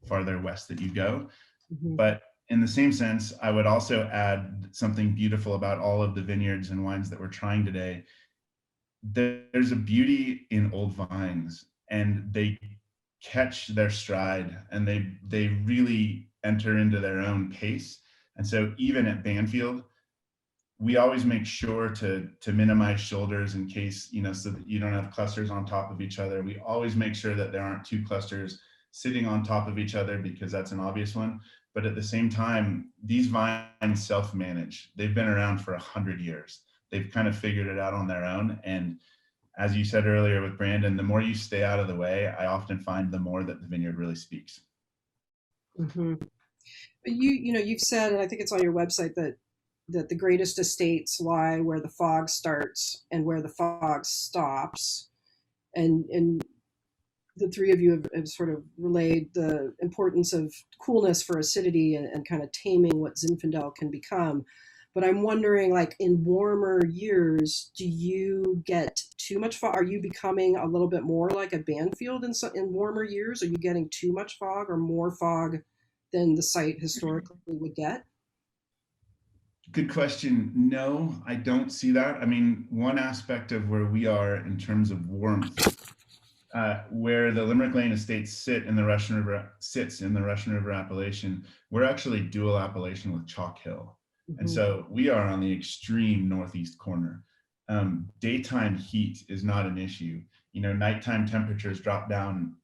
E: farther west that you go.
B: Mm-hmm.
E: But in the same sense, I would also add something beautiful about all of the vineyards and wines that we're trying today. There's a beauty in old vines, and they catch their stride, and they really enter into their own pace. And so even at Banfield, we always make sure to minimize shoulders in case, so that you don't have clusters on top of each other. We always make sure that there aren't two clusters sitting on top of each other, because that's an obvious one. But at the same time, these vines self-manage. They've been around for 100 years. They've kind of figured it out on their own. And as you said earlier with Brandon, the more you stay out of the way, I often find the more that the vineyard really speaks.
B: Mm-hmm. But you've said, and I think it's on your website, that the greatest estates lie where the fog starts and where the fog stops, and the three of you have sort of relayed the importance of coolness for acidity and kind of taming what Zinfandel can become. But I'm wondering, like in warmer years, do you get too much fog? Are you becoming a little bit more like a Banfield in warmer years? Are you getting too much fog or more fog than the site historically would get?
E: Good question. No, I don't see that. I mean, one aspect of where we are in terms of warmth, where the Limerick Lane estates sits in the Russian River appellation, we're actually dual appellation with Chalk Hill.
B: Mm-hmm.
E: And so we are on the extreme northeast corner. Daytime heat is not an issue. Nighttime temperatures drop down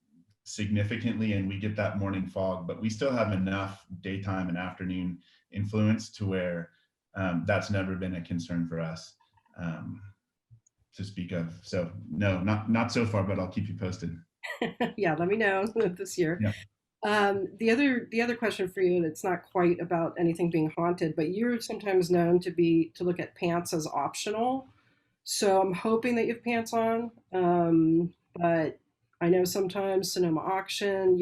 E: significantly and we get that morning fog, but we still have enough daytime and afternoon influence to where that's never been a concern for us to speak of. So no, not so far, but I'll keep you posted.
B: Yeah, let me know this year.
E: Yeah.
B: The other question for you, and it's not quite about anything being haunted, but you're sometimes known to look at pants as optional. So I'm hoping that you have pants on. But I know sometimes Sonoma auction,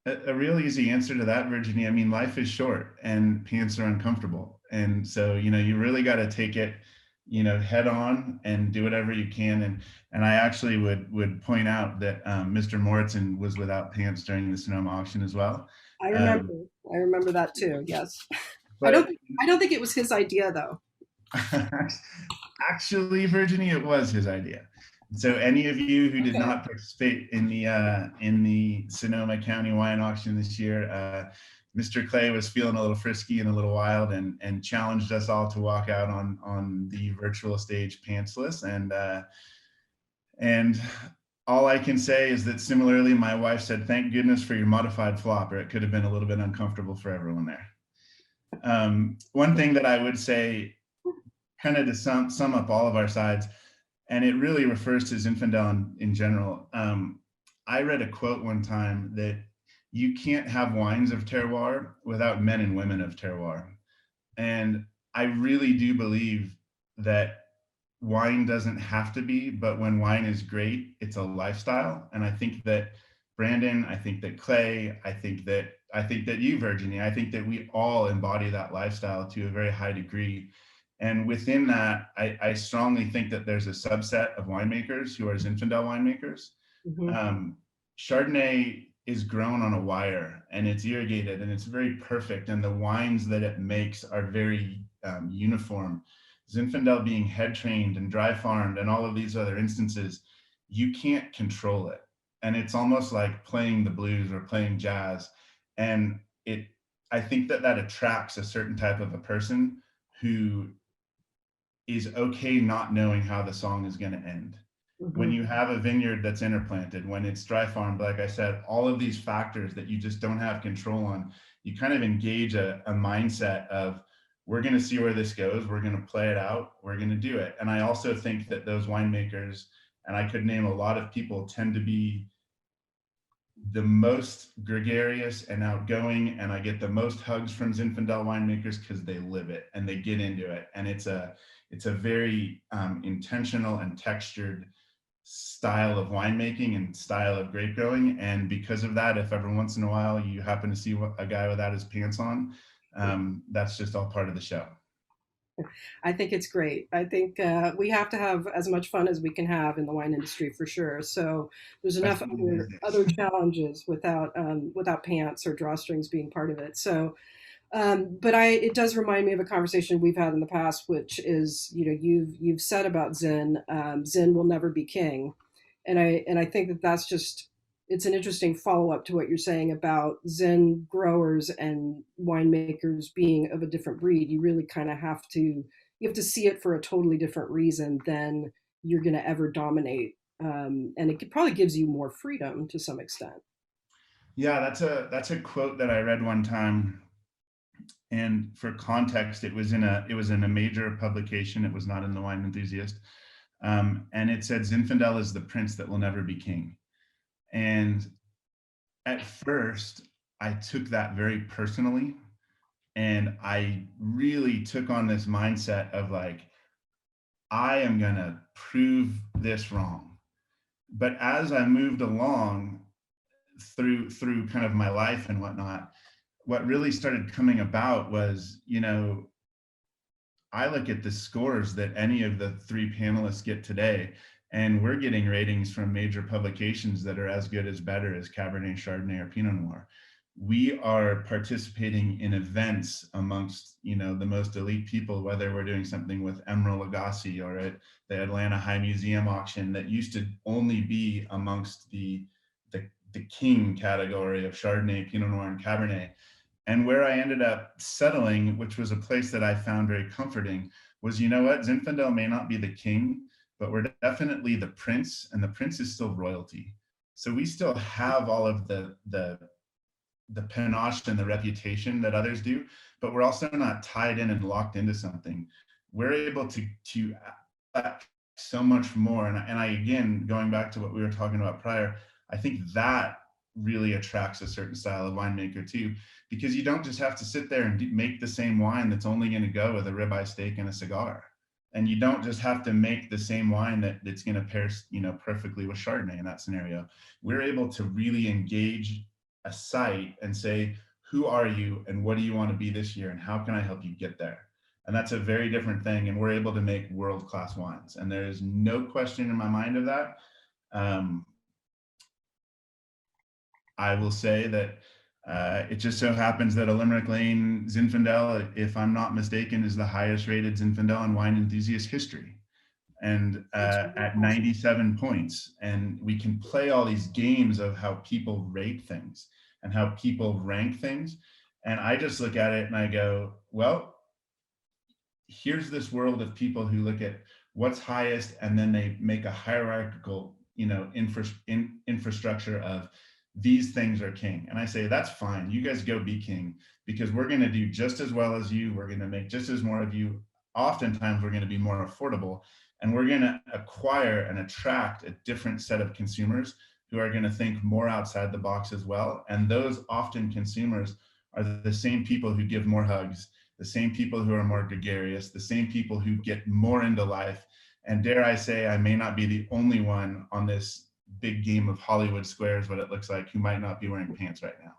E: A real easy answer to that, Virginia. I mean, life is short and pants are uncomfortable. And so, you really got to take it, head on and do whatever you can. And I actually would point out that Mr. Moritzen was without pants during the Sonoma auction as well.
B: I remember that too. Yes.
E: But
B: I don't think it was his idea though.
E: Actually, Virginia, it was his idea. So any of you who did not participate in the Sonoma County wine auction this year, Mr. Clay was feeling a little frisky and a little wild and challenged us all to walk out on the virtual stage pantsless. And all I can say is that similarly, my wife said, "Thank goodness for your modified flop, or it could have been a little bit uncomfortable for everyone there." One thing that I would say, kind of to sum up all of our sides, and it really refers to Zinfandel in general. I read a quote one time that you can't have wines of terroir without men and women of terroir. And I really do believe that wine doesn't have to be, but when wine is great, it's a lifestyle. And I think that Brandon, I think that Clay, I think that you, Virginie, I think that we all embody that lifestyle to a very high degree. And within that, I strongly think that there's a subset of winemakers who are Zinfandel winemakers. Chardonnay is grown on a wire and it's irrigated and it's very perfect. And the wines that it makes are very uniform. Zinfandel being head trained and dry farmed and all of these other instances, you can't control it. And it's almost like playing the blues or playing jazz. And I think that attracts a certain type of a person who is okay not knowing how the song is going to end. When you have a vineyard that's interplanted, when it's dry farmed, like I said, all of these factors that you just don't have control on, you kind of engage a mindset of, we're going to see where this goes, we're going to play it out, we're going to do it. And I also think that those winemakers, and I could name a lot of people, tend to be the most gregarious and outgoing, and I get the most hugs from Zinfandel winemakers because they live it and they get into it. And it's a very intentional and textured style of winemaking and style of grape growing. And because of that, if every once in a while you happen to see a guy without his pants on, that's just all part of the show.
B: I think it's great. I think we have to have as much fun as we can have in the wine industry for sure. So there's enough other challenges without pants or drawstrings being part of it. So, but it does remind me of a conversation we've had in the past, which is, you've said about Zin, Zin will never be king, and I think that that's just, it's an interesting follow-up to what you're saying about Zin growers and winemakers being of a different breed. You really kind of have to see it for a totally different reason than you're going to ever dominate. And it probably gives you more freedom to some extent.
E: Yeah, that's a quote that I read one time. And for context, it was in a major publication. It was not in the Wine Enthusiast. And it said, Zinfandel is the prince that will never be king. And at first, I took that very personally. And I really took on this mindset of like, I am going to prove this wrong. But as I moved along through kind of my life and whatnot, what really started coming about was, I look at the scores that any of the three panelists get today, and we're getting ratings from major publications that are as good as better as Cabernet, Chardonnay, or Pinot Noir. We are participating in events amongst, the most elite people, whether we're doing something with Emeril Lagasse or at the Atlanta High Museum auction that used to only be amongst the king category of Chardonnay, Pinot Noir, and Cabernet. And where I ended up settling, which was a place that I found very comforting, was, Zinfandel may not be the king, but we're definitely the prince, and the prince is still royalty. So we still have all of the panache and the reputation that others do, but we're also not tied in and locked into something. We're able to so much more. And I, again, going back to what we were talking about prior, I think that really attracts a certain style of winemaker too, because you don't just have to sit there and make the same wine that's only going to go with a ribeye steak and a cigar. And you don't just have to make the same wine that's going to pair, perfectly with Chardonnay in that scenario. We're able to really engage a site and say, who are you and what do you want to be this year and how can I help you get there? And that's a very different thing. And we're able to make world-class wines. And there is no question in my mind of that. I will say that it just so happens that a Limerick Lane Zinfandel, if I'm not mistaken, is the highest rated Zinfandel in Wine Enthusiast history, and at 97 points. And we can play all these games of how people rate things and how people rank things. And I just look at it and I go, well, here's this world of people who look at what's highest and then they make a hierarchical, infrastructure of these things are king. And I say, that's fine. You guys go be king, because we're going to do just as well as you. We're going to make just as more of you. Oftentimes, we're going to be more affordable, and we're going to acquire and attract a different set of consumers who are going to think more outside the box as well. And those often consumers are the same people who give more hugs, the same people who are more gregarious, the same people who get more into life. And dare I say, I may not be the only one on this big game of Hollywood Squares, what it looks like, who might not be wearing pants right now.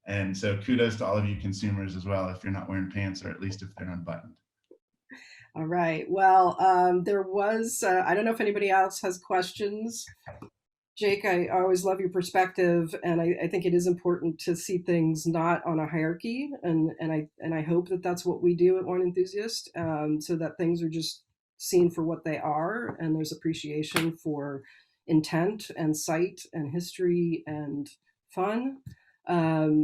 E: And so kudos to all of you consumers as well, if you're not wearing pants, or at least if they're unbuttoned.
B: All right. Well, there was, I don't know if anybody else has questions. Jake, I always love your perspective, and I think it is important to see things not on a hierarchy, and I hope that that's what we do at Wine Enthusiast, so that things are just seen for what they are, and there's appreciation for intent and site and history and fun.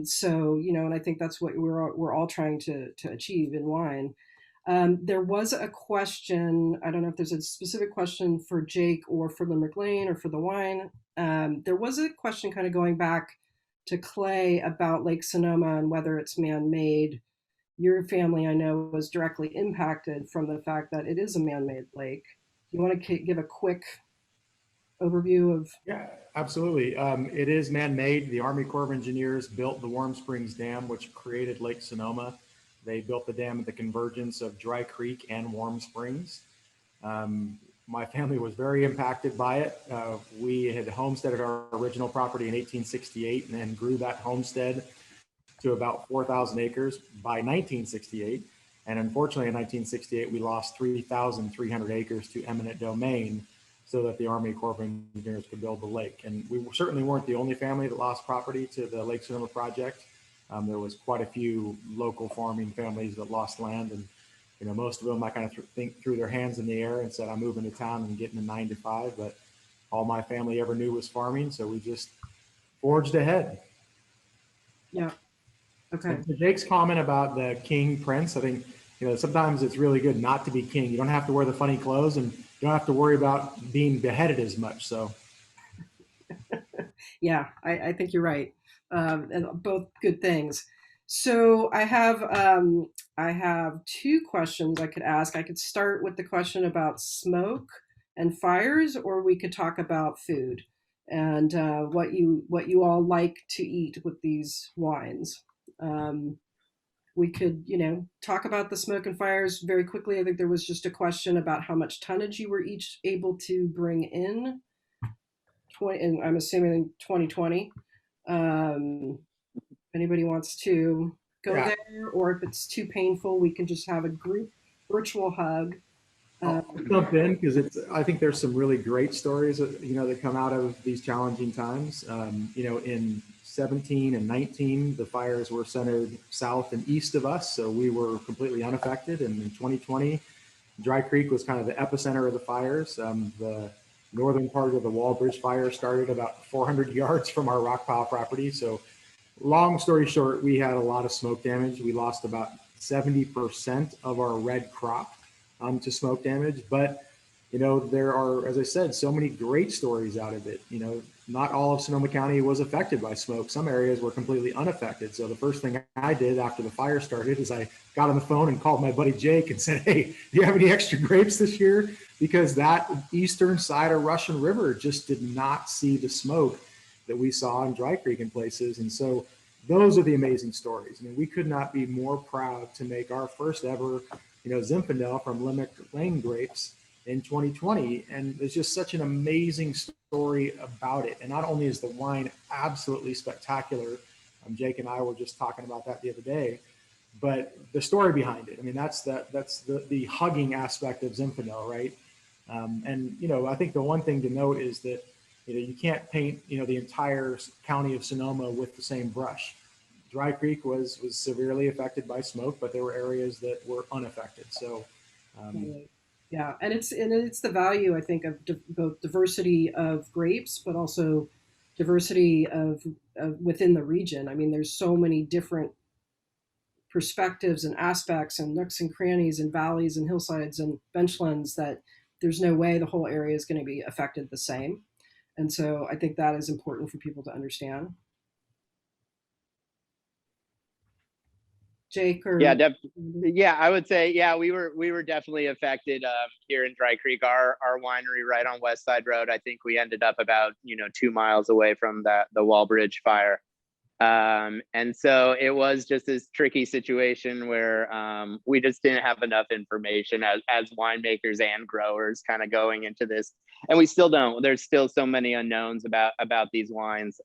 B: So, you know, and I think that's what we're all trying to achieve in wine. There was a question, I don't know if there's a specific question for Jake or for Limerick Lane or for the wine. There was a question kind of going back to Clay about Lake Sonoma and whether it's man-made. Your family, I know, was directly impacted from the fact that it is a man-made lake. Do you want to give a quick overview of?
C: Yeah, absolutely. It is man-made. The Army Corps of Engineers built the Warm Springs Dam, which created Lake Sonoma. They built the dam at the convergence of Dry Creek and Warm Springs. My family was very impacted by it. We had homesteaded our original property in 1868 and then grew that homestead to about 4,000 acres by 1968. And unfortunately, in 1968, we lost 3,300 acres to eminent domain so that the Army Corps of Engineers could build the lake. And we certainly weren't the only family that lost property to the Lake Sonoma project. There was quite a few local farming families that lost land, and you know, most of them I kind of threw their hands in the air and said, I'm moving to town and getting a 9 to 5, but all my family ever knew was farming, so we just forged ahead.
B: Yeah. Okay.
C: So Jake's comment about the king prince, I think, you know, sometimes it's really good not to be king. You don't have to wear the funny clothes, and you don't have to worry about being beheaded as much. So
B: Yeah, I think you're right. And both good things. So I have two questions I could ask. I could start with the question about smoke and fires, or we could talk about food and what you all like to eat with these wines. We could, you know, talk about the smoke and fires very quickly. I think there was just a question about how much tonnage you were each able to bring in. And I'm assuming in 2020. If anybody wants to go there, or if it's too painful, we can just have a group virtual hug.
C: I'll jump in because I think there's some really great stories that come out of these challenging times. In 17 and 19, the fires were centered south and east of us, so we were completely unaffected. And in 2020, Dry Creek was kind of the epicenter of the fires. The northern part of the Wallbridge fire started about 400 yards from our rock pile property. So long story short, we had a lot of smoke damage. We lost about 70% of our red crop to smoke damage. But, you know, there are, as I said, so many great stories out of it. You know, not all of Sonoma County was affected by smoke. Some areas were completely unaffected. So the first thing I did after the fire started is I got on the phone and called my buddy Jake and said, hey, do you have any extra grapes this year? Because that eastern side of Russian River just did not see the smoke that we saw in Dry Creek in places. And so those are the amazing stories. I mean, we could not be more proud to make our first ever, Zinfandel from Limerick Lane grapes in 2020. And there's just such an amazing story about it. And not only is the wine absolutely spectacular, Jake and I were just talking about that the other day, but the story behind it. I mean, that's the hugging aspect of Zinfandel, right? And I think the one thing to note is that you can't paint the entire county of Sonoma with the same brush. Dry Creek was severely affected by smoke, but there were areas that were unaffected. So
B: yeah, and it's the value, I think, of both diversity of grapes, but also diversity of within the region. I mean, there's so many different perspectives and aspects and nooks and crannies and valleys and hillsides and benchlands that there's no way the whole area is going to be affected the same. And so I think that is important for people to understand. Jake or
D: I would say we were definitely affected here in Dry Creek. Our winery right on West Side Road. I think we ended up about 2 miles away from the Wallbridge fire. And so it was just this tricky situation where we just didn't have enough information as winemakers and growers kind of going into this. And we still don't. There's still so many unknowns about these wines.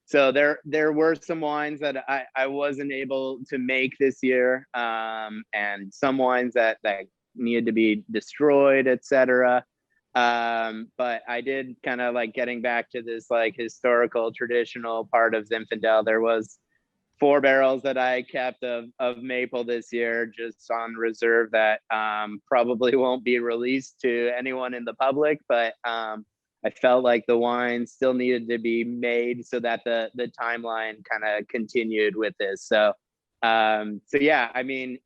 D: So there were some wines that I wasn't able to make this year, and some wines that needed to be destroyed, etc. But I did kind of like getting back to this like historical traditional part of Zinfandel. There was 4 barrels that I kept of maple this year, just on reserve, that probably won't be released to anyone in the public, but I felt like the wine still needed to be made so that the timeline kind of continued with this. So yeah, I mean,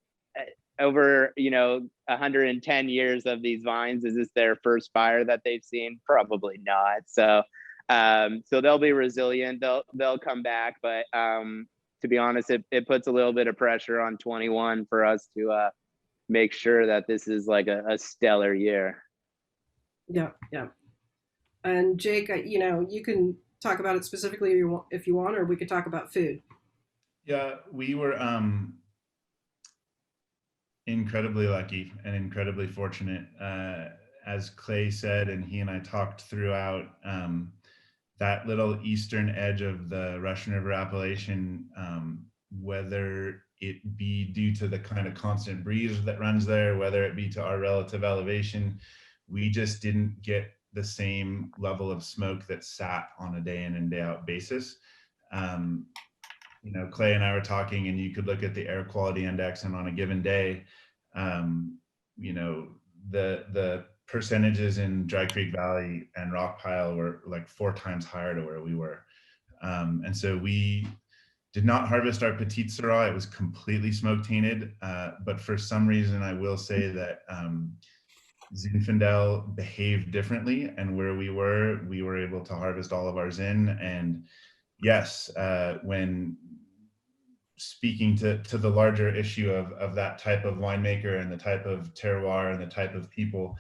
D: over 110 years of these vines, is this their first fire that they've seen? Probably not. So so they'll be resilient. They'll come back, but to be honest, it puts a little bit of pressure on 21 for us to make sure that this is like a stellar year.
B: Yeah. And Jake, you can talk about it specifically if you want, or we could talk about food.
E: Yeah, we were incredibly lucky and incredibly fortunate. As Clay said, and he and I talked throughout, that little eastern edge of the Russian River appellation, whether it be due to the kind of constant breeze that runs there, whether it be to our relative elevation, we just didn't get the same level of smoke that sat on a day in and day out basis. Clay and I were talking, and you could look at the air quality index, and on a given day, the percentages in Dry Creek Valley and Rock Pile were like 4 times higher to where we were. And so we did not harvest our Petit Syrah. It was completely smoke tainted. But for some reason, I will say that Zinfandel behaved differently, and where we were able to harvest all of our Zin. And yes, when speaking to the larger issue of that type of winemaker and the type of terroir and the type of people,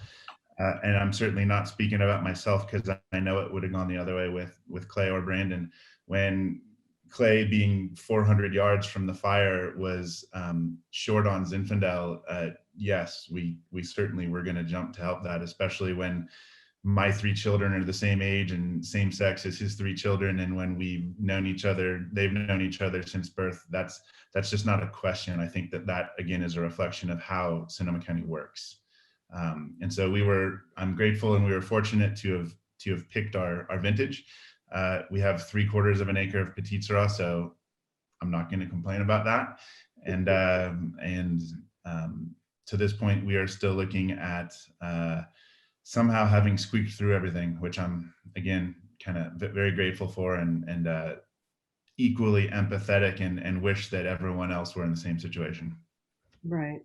E: and I'm certainly not speaking about myself because I know it would have gone the other way with Clay or Brandon. When Clay, being 400 yards from the fire, was short on Zinfandel, yes, we certainly were going to jump to help that, especially when my 3 children are the same age and same sex as his 3 children. And when they've known each other since birth, that's just not a question. I think that again is a reflection of how Sonoma County works. And so I'm grateful, and we were fortunate to have picked our vintage. We have 3/4 of an acre of Petit Syrah, so I'm not going to complain about that. And to this point, we are still looking at somehow having squeaked through everything, which I'm again kind of very grateful for, and equally empathetic, and wish that everyone else were in the same situation.
B: Right.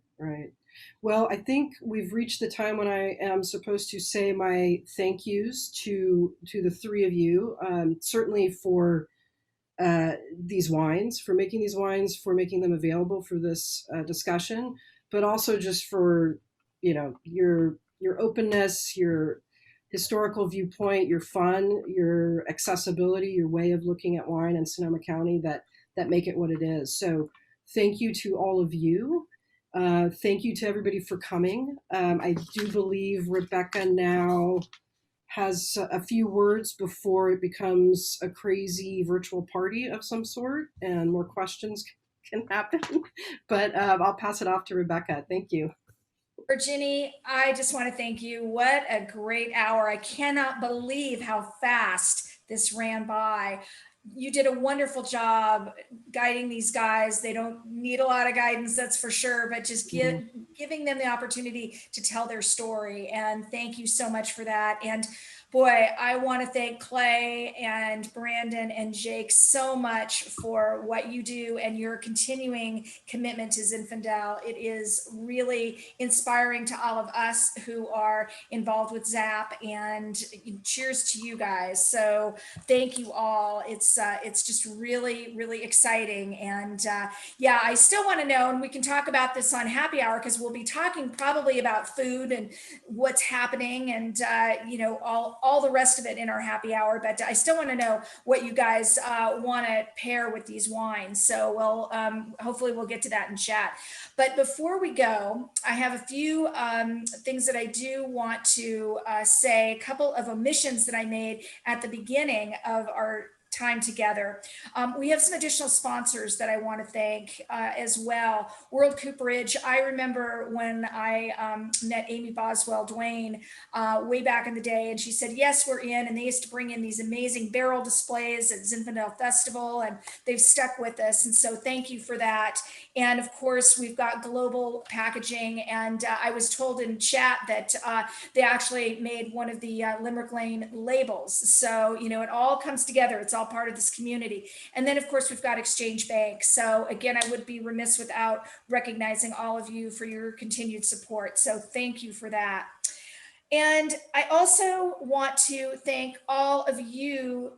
B: Well, I think we've reached the time when I am supposed to say my thank yous to the 3 of you, certainly for these wines, for making these wines, for making them available for this discussion, but also just for your openness, your historical viewpoint, your fun, your accessibility, your way of looking at wine in Sonoma County that make it what it is. So thank you to all of you. Thank you to everybody for coming. I do believe Rebecca now has a few words before it becomes a crazy virtual party of some sort and more questions can happen. But I'll pass it off to Rebecca. Thank you.
A: Virginie, I just want to thank you. What a great hour. I cannot believe how fast this ran by. You did a wonderful job guiding these guys. They don't need a lot of guidance, that's for sure, but just giving them the opportunity to tell their story. And thank you so much for that. And boy, I want to thank Clay and Brandon and Jake so much for what you do and your continuing commitment to Zinfandel. It is really inspiring to all of us who are involved with ZAP, and cheers to you guys. So thank you all. It's just really, really exciting. And yeah, I still want to know, and we can talk about this on happy hour because we'll be talking probably about food and what's happening, and all all the rest of it in our happy hour, but I still want to know what you guys want to pair with these wines. So we'll hopefully we'll get to that in chat. But before we go, I have a few things that I do want to say, a couple of omissions that I made at the beginning of our time together. We have some additional sponsors that I want to thank as well. World Cooperage. I remember when I met Amy Boswell Dwayne way back in the day, and she said, yes, we're in. And they used to bring in these amazing barrel displays at Zinfandel Festival, and they've stuck with us. And so thank you for that. And of course, we've got Global Packaging. And I was told in chat that they actually made one of the Limerick Lane labels. So, you know, it all comes together. It's all part of this community. And then of course we've got Exchange Bank. So again, I would be remiss without recognizing all of you for your continued support. So thank you for that. And I also want to thank all of you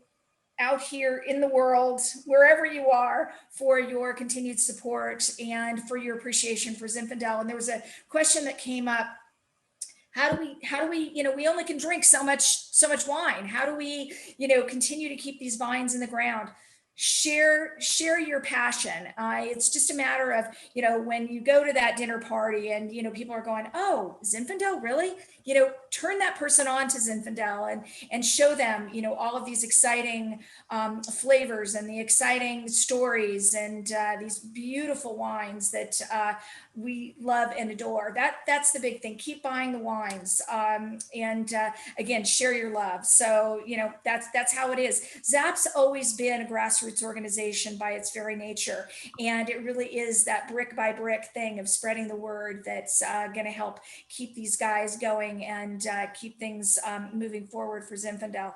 A: out here in the world, wherever you are, for your continued support and for your appreciation for Zinfandel. And there was a question that came up. How do we, you know, we only can drink so much wine. How do we, you know, continue to keep these vines in the ground? Share your passion. It's just a matter of, you know, when you go to that dinner party and, you know, people are going, oh, Zinfandel, really? You know, turn that person on to Zinfandel and show them, you know, all of these exciting flavors and the exciting stories and these beautiful wines that we love and adore. That's the big thing. Keep buying the wines, and again, share your love. So, you know, that's how it is. ZAP's always been a grassroots organization by its very nature, and it really is that brick by brick thing of spreading the word that's going to help keep these guys going and keep things moving forward for Zinfandel.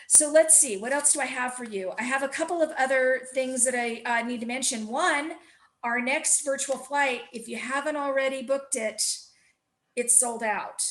A: So let's see, what else do I have for you? I have a couple of other things that I need to mention. One, our next virtual flight, if you haven't already booked it, it's sold out.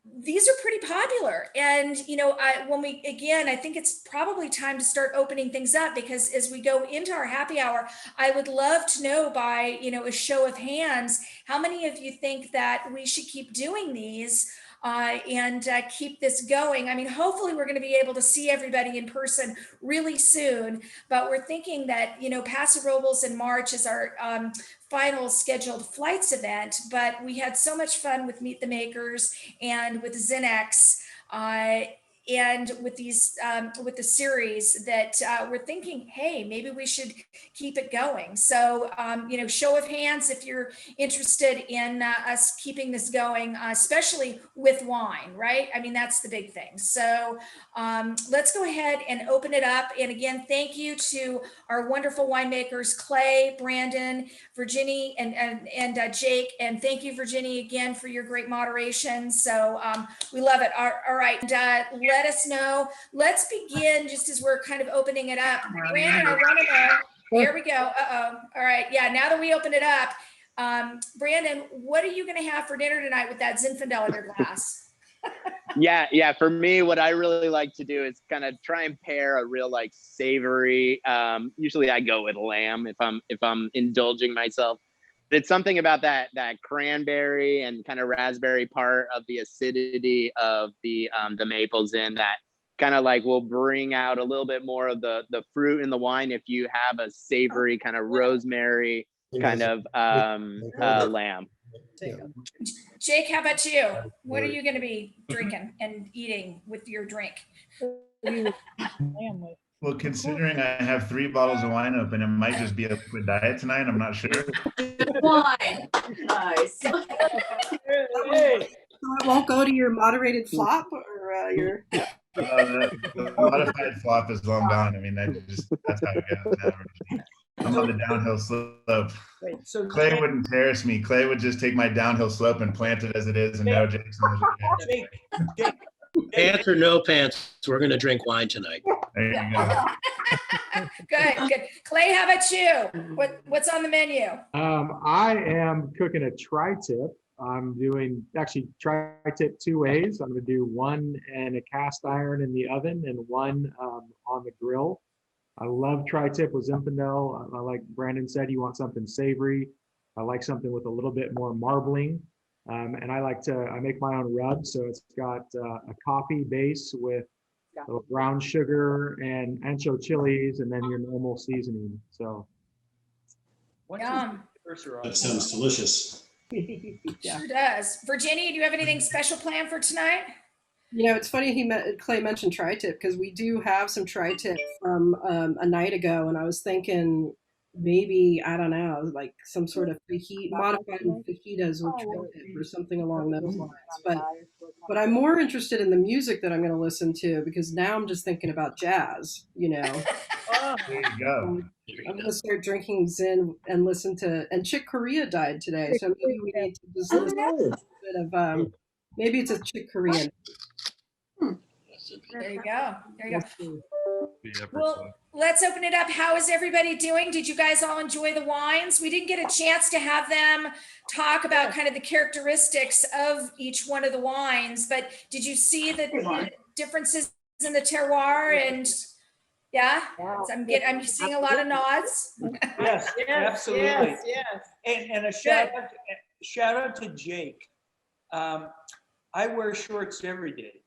A: These are pretty popular. And, you know, I think it's probably time to start opening things up, because as we go into our happy hour, I would love to know by, you know, a show of hands, how many of you think that we should keep doing these and keep this going. I mean, hopefully we're going to be able to see everybody in person really soon, but we're thinking that, you know, Paso Robles in March is our final scheduled flights event, but we had so much fun with Meet the Makers and with Zinex and with these with the series that we're thinking, hey, maybe we should keep it going. So you know, show of hands if you're interested in us keeping this going, especially with wine, right? I mean, that's the big thing. So let's go ahead and open it up. And again, thank you to our wonderful winemakers, Clay, Brandon, Virginie, and Jake. And thank you, Virginie, again for your great moderation. So we love it. All right, and, let us know. Let's begin just as we're kind of opening it up. Brandon, I want to know. Here we go. Uh-oh. All right. Yeah, now that we open it up, Brandon, what are you going to have for dinner tonight with that Zinfandel in your glass?
D: Yeah. For me, what I really like to do is kind of try and pair a real like savory. Usually I go with lamb if I'm indulging myself. It's something about that cranberry and kind of raspberry part of the acidity of the maples in that kind of like will bring out a little bit more of the fruit in the wine if you have a savory kind of rosemary kind of lamb.
A: Jake, how about you? What are you going to be drinking and eating with your drink?
E: Well, considering I have 3 bottles of wine open, it might just be a liquid diet tonight. I'm not sure.
F: Wine. Nice.
B: So it won't go to your moderated flop or your.
E: The modified flop is long gone. I mean, that's how it goes now. I'm on the downhill slope.
G: Wait, so
E: Clay wouldn't terrace me. Clay would just take my downhill slope and plant it as it is, and now Jason is okay.
G: pants or no pants, we're going to drink wine tonight.
E: There you go.
A: Good. Clay, how about you? What's on the menu?
C: I am cooking a tri-tip. I'm doing actually tri-tip 2 ways. I'm going to do one in a cast iron in the oven and one on the grill. I love tri-tip with Zinfandel. Like Brandon said, you want something savory. I like something with a little bit more marbling. And I make my own rub. So it's got a coffee base with brown sugar and ancho chilies, and then your normal seasoning. So.
A: Yum.
G: That sounds delicious.
B: Yeah.
A: Sure does. Virginia, do you have anything special planned for tonight?
B: You know, it's funny Clay mentioned tri-tip because we do have some tri-tip from a night ago, and I was thinking maybe, I don't know, like some sort of modified fajitas with tri-tip or something along those lines. But I'm more interested in the music that I'm going to listen to because now I'm just thinking about jazz, you know.
E: There you go.
B: I'm going to start drinking Zin and listen to, and Chick Corea died today, so maybe we need to just listen to a bit of, maybe it's a Chick Corea.
A: There you go. There you go. Well, let's open it up. How is everybody doing? Did you guys all enjoy the wines? We didn't get a chance to have them talk about kind of the characteristics of each one of the wines, but did you see the differences in the terroir? And yeah, I'm seeing a lot of nods.
H: Yes, absolutely.
F: Yes.
H: And a shout out to Jake. I wear shorts every day.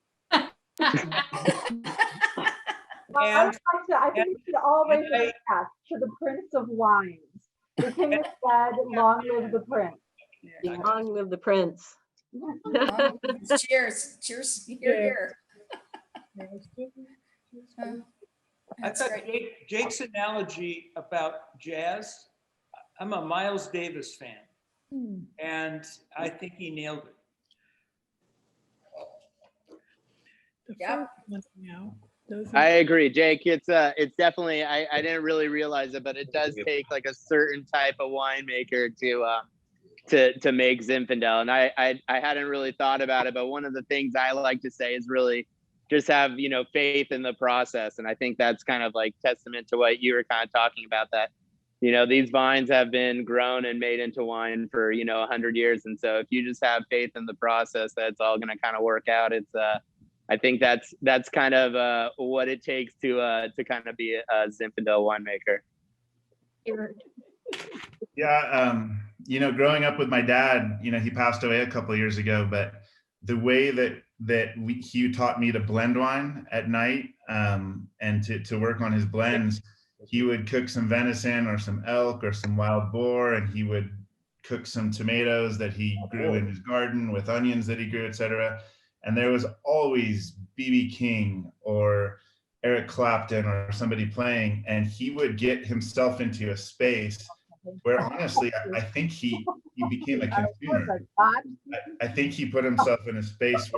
I: I think we should always ask to the Prince of Wines. The king has said, "Long live the prince."
J: Long live the prince.
A: Cheers. Cheers. Here.
H: I thought Jake's analogy about jazz, I'm a Miles Davis fan, and I think he nailed it.
A: Yeah.
D: I agree, Jake. It's definitely, I didn't really realize it, but it does take like a certain type of winemaker to make Zinfandel. And I hadn't really thought about it, but one of the things I like to say is really just have, faith in the process. And I think that's kind of like testament to what you were kind of talking about, that, these vines have been grown and made into wine for, 100 years. And so if you just have faith in the process, that's all going to kind of work out. It's, I think that's kind of what it takes to kind of be a Zinfandel winemaker.
E: Yeah, growing up with my dad, he passed away a couple of years ago, but the way that he taught me to blend wine at night and to work on his blends, he would cook some venison or some elk or some wild boar, and he would cook some tomatoes that he grew in his garden with onions that he grew, etc. And there was always B.B. King or Eric Clapton or somebody playing, and he would get himself into a space where honestly, I think he became a consumer. I think he put himself in a space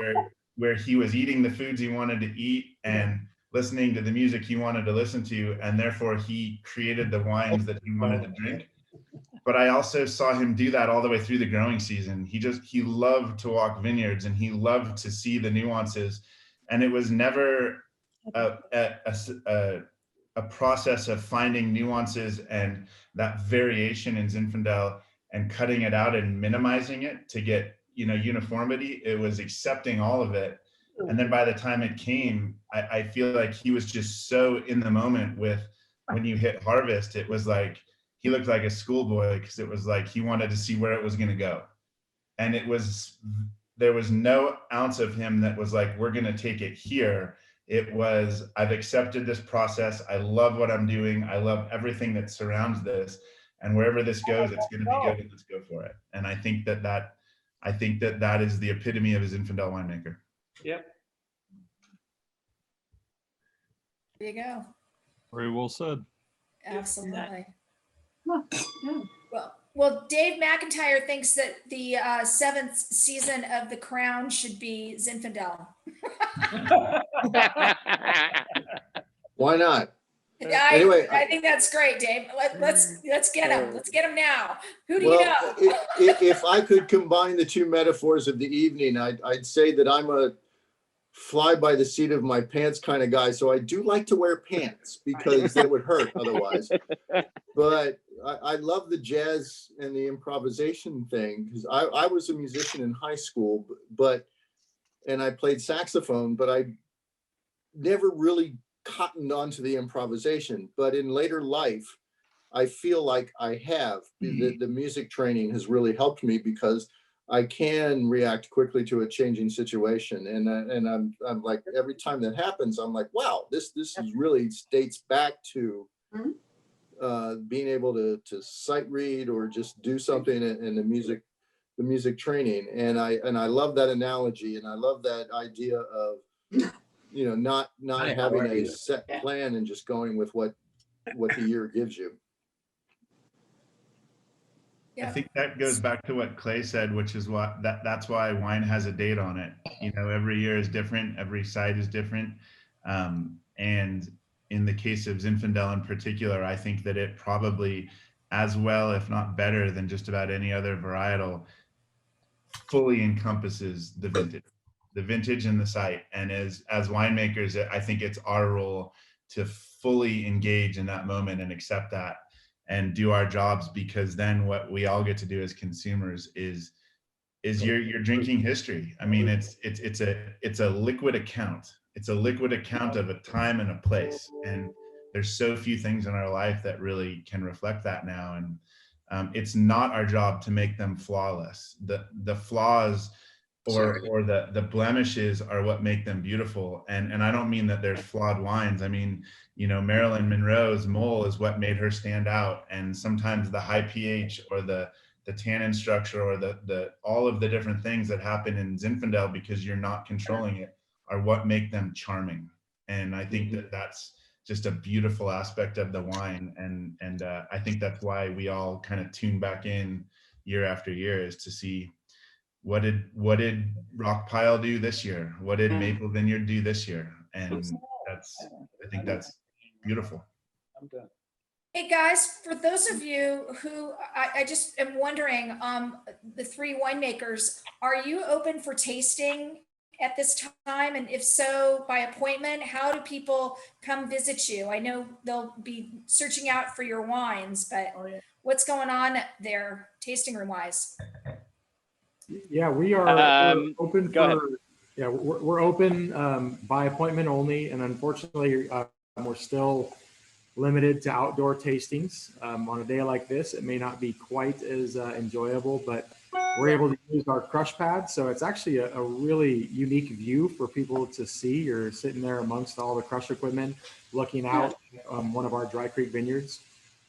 E: where he was eating the foods he wanted to eat and listening to the music he wanted to listen to, and therefore he created the wines that he wanted to drink. But I also saw him do that all the way through the growing season. He loved to walk vineyards, and he loved to see the nuances. And it was never a process of finding nuances and that variation in Zinfandel and cutting it out and minimizing it to get, uniformity. It was accepting all of it. And then by the time it came, I feel like he was just so in the moment with when you hit harvest, it was like, he looked like a schoolboy because it was like he wanted to see where it was going to go. And there was no ounce of him that was like, we're going to take it here. It was, I've accepted this process. I love what I'm doing. I love everything that surrounds this. And wherever this goes, it's going to be good. And let's go for it. And I think that is the epitome of a Zinfandel winemaker.
H: Yep.
A: There you go.
K: Very well said.
A: Absolutely. Well, Dave McIntyre thinks that the seventh season of The Crown should be Zinfandel.
L: Why not?
A: Anyway, I think that's great, Dave. Let's get him. Let's get him now. Who do you know?
L: If I could combine the two metaphors of the evening, I'd say that I'm a fly by the seat of my pants kind of guy. So I do like to wear pants because they would hurt otherwise. But I love the jazz and the improvisation thing because I was a musician in high school, and I played saxophone, but I never really cottoned onto the improvisation. But in later life, I feel like I have. The music training has really helped me because I can react quickly to a changing situation. And I'm like, every time that happens, I'm like, wow, this is really dates back to being able to sight read or just do something in the music training. And I love that analogy, and I love that idea of, not
G: Hi, how
L: having
G: are
L: a
G: you?
L: set plan and just going with what the year gives you.
E: I think that goes back to what Clay said, which is that's why wine has a date on it. Every year is different, every site is different. And in the case of Zinfandel in particular, I think that it probably as well, if not better than just about any other varietal, fully encompasses the vintage and the site. And as winemakers, I think it's our role to fully engage in that moment and accept that and do our jobs, because then what we all get to do as consumers is you're drinking history. I mean, it's a liquid account. It's a liquid account of a time and a place. And there's so few things in our life that really can reflect that now. And it's not our job to make them flawless. The flaws or the blemishes are what make them beautiful. And I don't mean that there's flawed wines. I mean, Marilyn Monroe's mole is what made her stand out. And sometimes the high pH or the tannin structure or the all of the different things that happen in Zinfandel, because you're not controlling it, are what make them charming. And I think that that's just a beautiful aspect of the wine. And I think that's why we all kind of tune back in year after year, is to see what did Rock Pile do this year? What did Maple Vineyard do this year? And I think that's beautiful.
H: I'm done.
A: Hey guys, for those of you who I just am wondering, the three winemakers, are you open for tasting at this time? And if so, by appointment, how do people come visit you? I know they'll be searching out for your wines, but what's going on there tasting room wise?
C: Yeah, we're open we're open by appointment only. And unfortunately, we're still limited to outdoor tastings. On a day like this, it may not be quite as enjoyable, but we're able to use our crush pad. So it's actually a really unique view for people to see. You're sitting there amongst all the crush equipment, looking out one of our Dry Creek vineyards.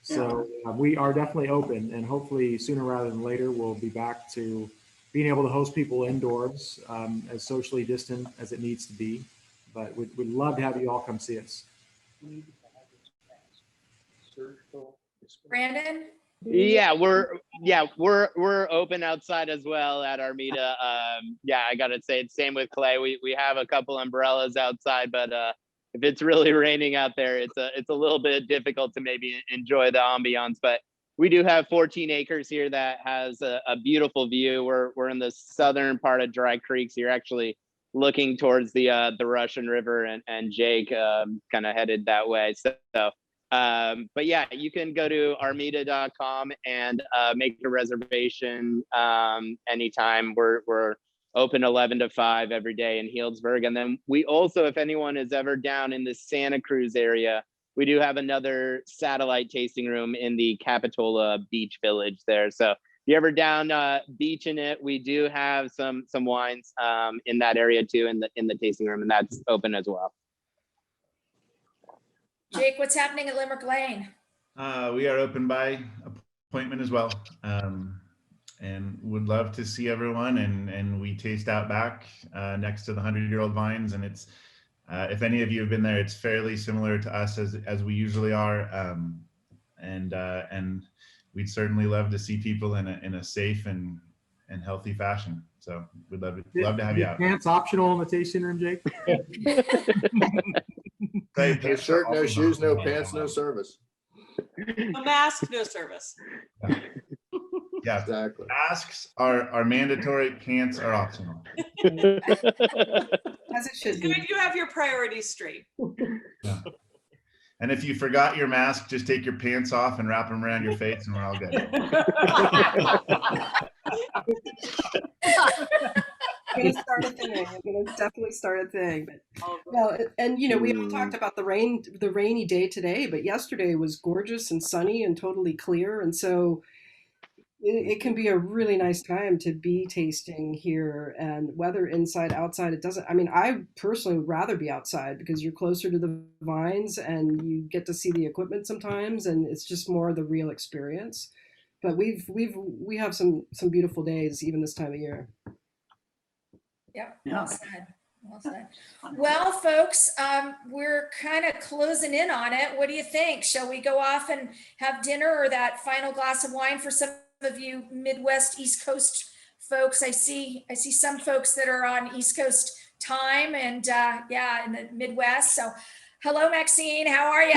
C: So we are definitely open, and hopefully sooner rather than later, we'll be back to being able to host people indoors, as socially distant as it needs to be. But we'd love to have you all come see us.
A: Brandon?
D: Yeah, we're open outside as well at Armida. I gotta say it's same with Clay. We have a couple umbrellas outside, but if it's really raining out there, it's a little bit difficult to maybe enjoy the ambiance. But we do have 14 acres here that has a beautiful view. We're in the southern part of Dry Creek, so you're actually looking towards the Russian River, and Jake kind of headed that way. So but yeah, you can go to armida.com and make a reservation anytime. We're open 11 to 5 every day in Healdsburg. And then we also, if anyone is ever down in the Santa Cruz area, we do have another satellite tasting room in the Capitola Beach Village there. So if you're ever down beaching it, we do have some wines in that area too, in the tasting room, and that's open as well.
A: Jake, what's happening at Limerick Lane?
E: We are open by appointment as well, and would love to see everyone. And we taste out back next to the 100-year-old vines, and it's if any of you have been there, it's fairly similar to us as we usually are, and we'd certainly love to see people in a safe and healthy fashion. So we'd love to have you out.
C: Pants optional in the tasting room, Jake?
L: No shirt, no shoes, no pants, no service.
F: No mask, no service.
E: Yeah,
L: Exactly.
E: Masks are mandatory, pants are optional.
B: As it should
F: It's
B: be.
F: good you have your priorities straight.
E: Yeah. And if you forgot your mask, just take your pants off and wrap them around your face, and we're all good.
B: I'm gonna start a thing. I'm gonna definitely start a thing. But well, and we all talked about the rainy day today, but yesterday was gorgeous and sunny and totally clear. And so it can be a really nice time to be tasting here, and whether inside, outside, it doesn't, I mean, I personally would rather be outside because you're closer to the vines and you get to see the equipment sometimes, and it's just more the real experience. But we have some beautiful days even this time of year.
A: Yep, well said. Well said. Well, folks, we're kind of closing in on it. What do you think? Shall we go off and have dinner or that final glass of wine for some of you Midwest, East Coast folks? I see some folks that are on East Coast time and yeah, in the Midwest. So hello, Maxine. How are you?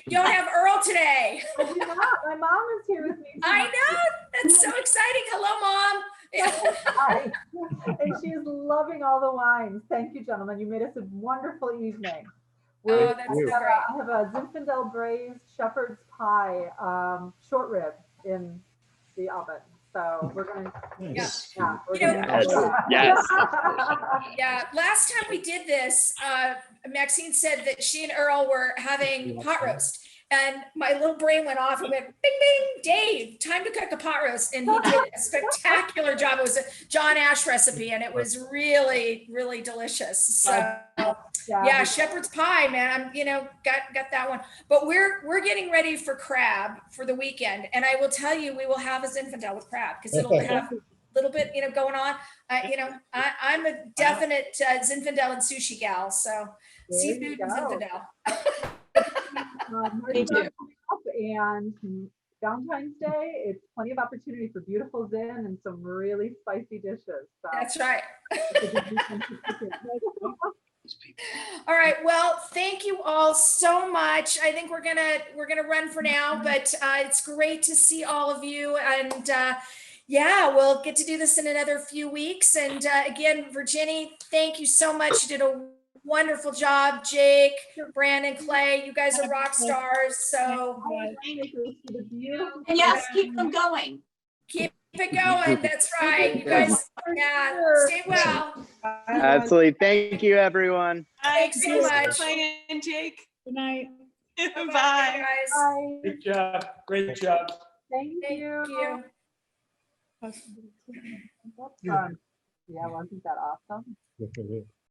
A: You don't have Earl today.
I: I do not. My mom is here with me.
A: I know. That's so exciting. Hello, Mom.
I: Hi. And she is loving all the wines. Thank you, gentlemen. You made us a wonderful evening.
A: Oh, that's great.
I: I have a Zinfandel braised shepherd's pie, short rib in the oven. So we're going to,
D: Nice.
I: yeah, we're
A: You know,
I: gonna,
D: Yes.
A: yeah, last time we did this, Maxine said that she and Earl were having pot roast. And my little brain went off and went, bing, bing, Dave, time to cook a pot roast. And he did a spectacular job. It was a John Ash recipe and it was really, really delicious. So yeah, shepherd's pie, man. I'm, got that one. But we're getting ready for crab for the weekend. And I will tell you, we will have a Zinfandel with crab because it'll have a little bit, going on. I'm a definite Zinfandel and sushi gal. So seafood and Zinfandel.
I: Me too. And Valentine's Day, it's plenty of opportunity for beautiful Zin and some really spicy dishes. So.
A: That's right. All right. Well, thank you all so much. I think we're gonna run for now, but it's great to see all of you. And yeah, we'll get to do this in another few weeks. And again, Virginia, thank you so much. You did a wonderful job. Jake, Brandon, Clay, you guys are rock stars. So
K: yes, keep them going.
A: Keep it going. That's right. You guys, yeah, stay well.
D: Absolutely. Thank you, everyone.
A: Thanks so much.
F: Clay and Jake.
K: Good night.
F: Bye.
A: Bye, guys.
I: Bye.
H: Good job. Great job.
I: Thank
A: Thank
I: you.
A: you.
I: That's fun. Yeah, wasn't that awesome?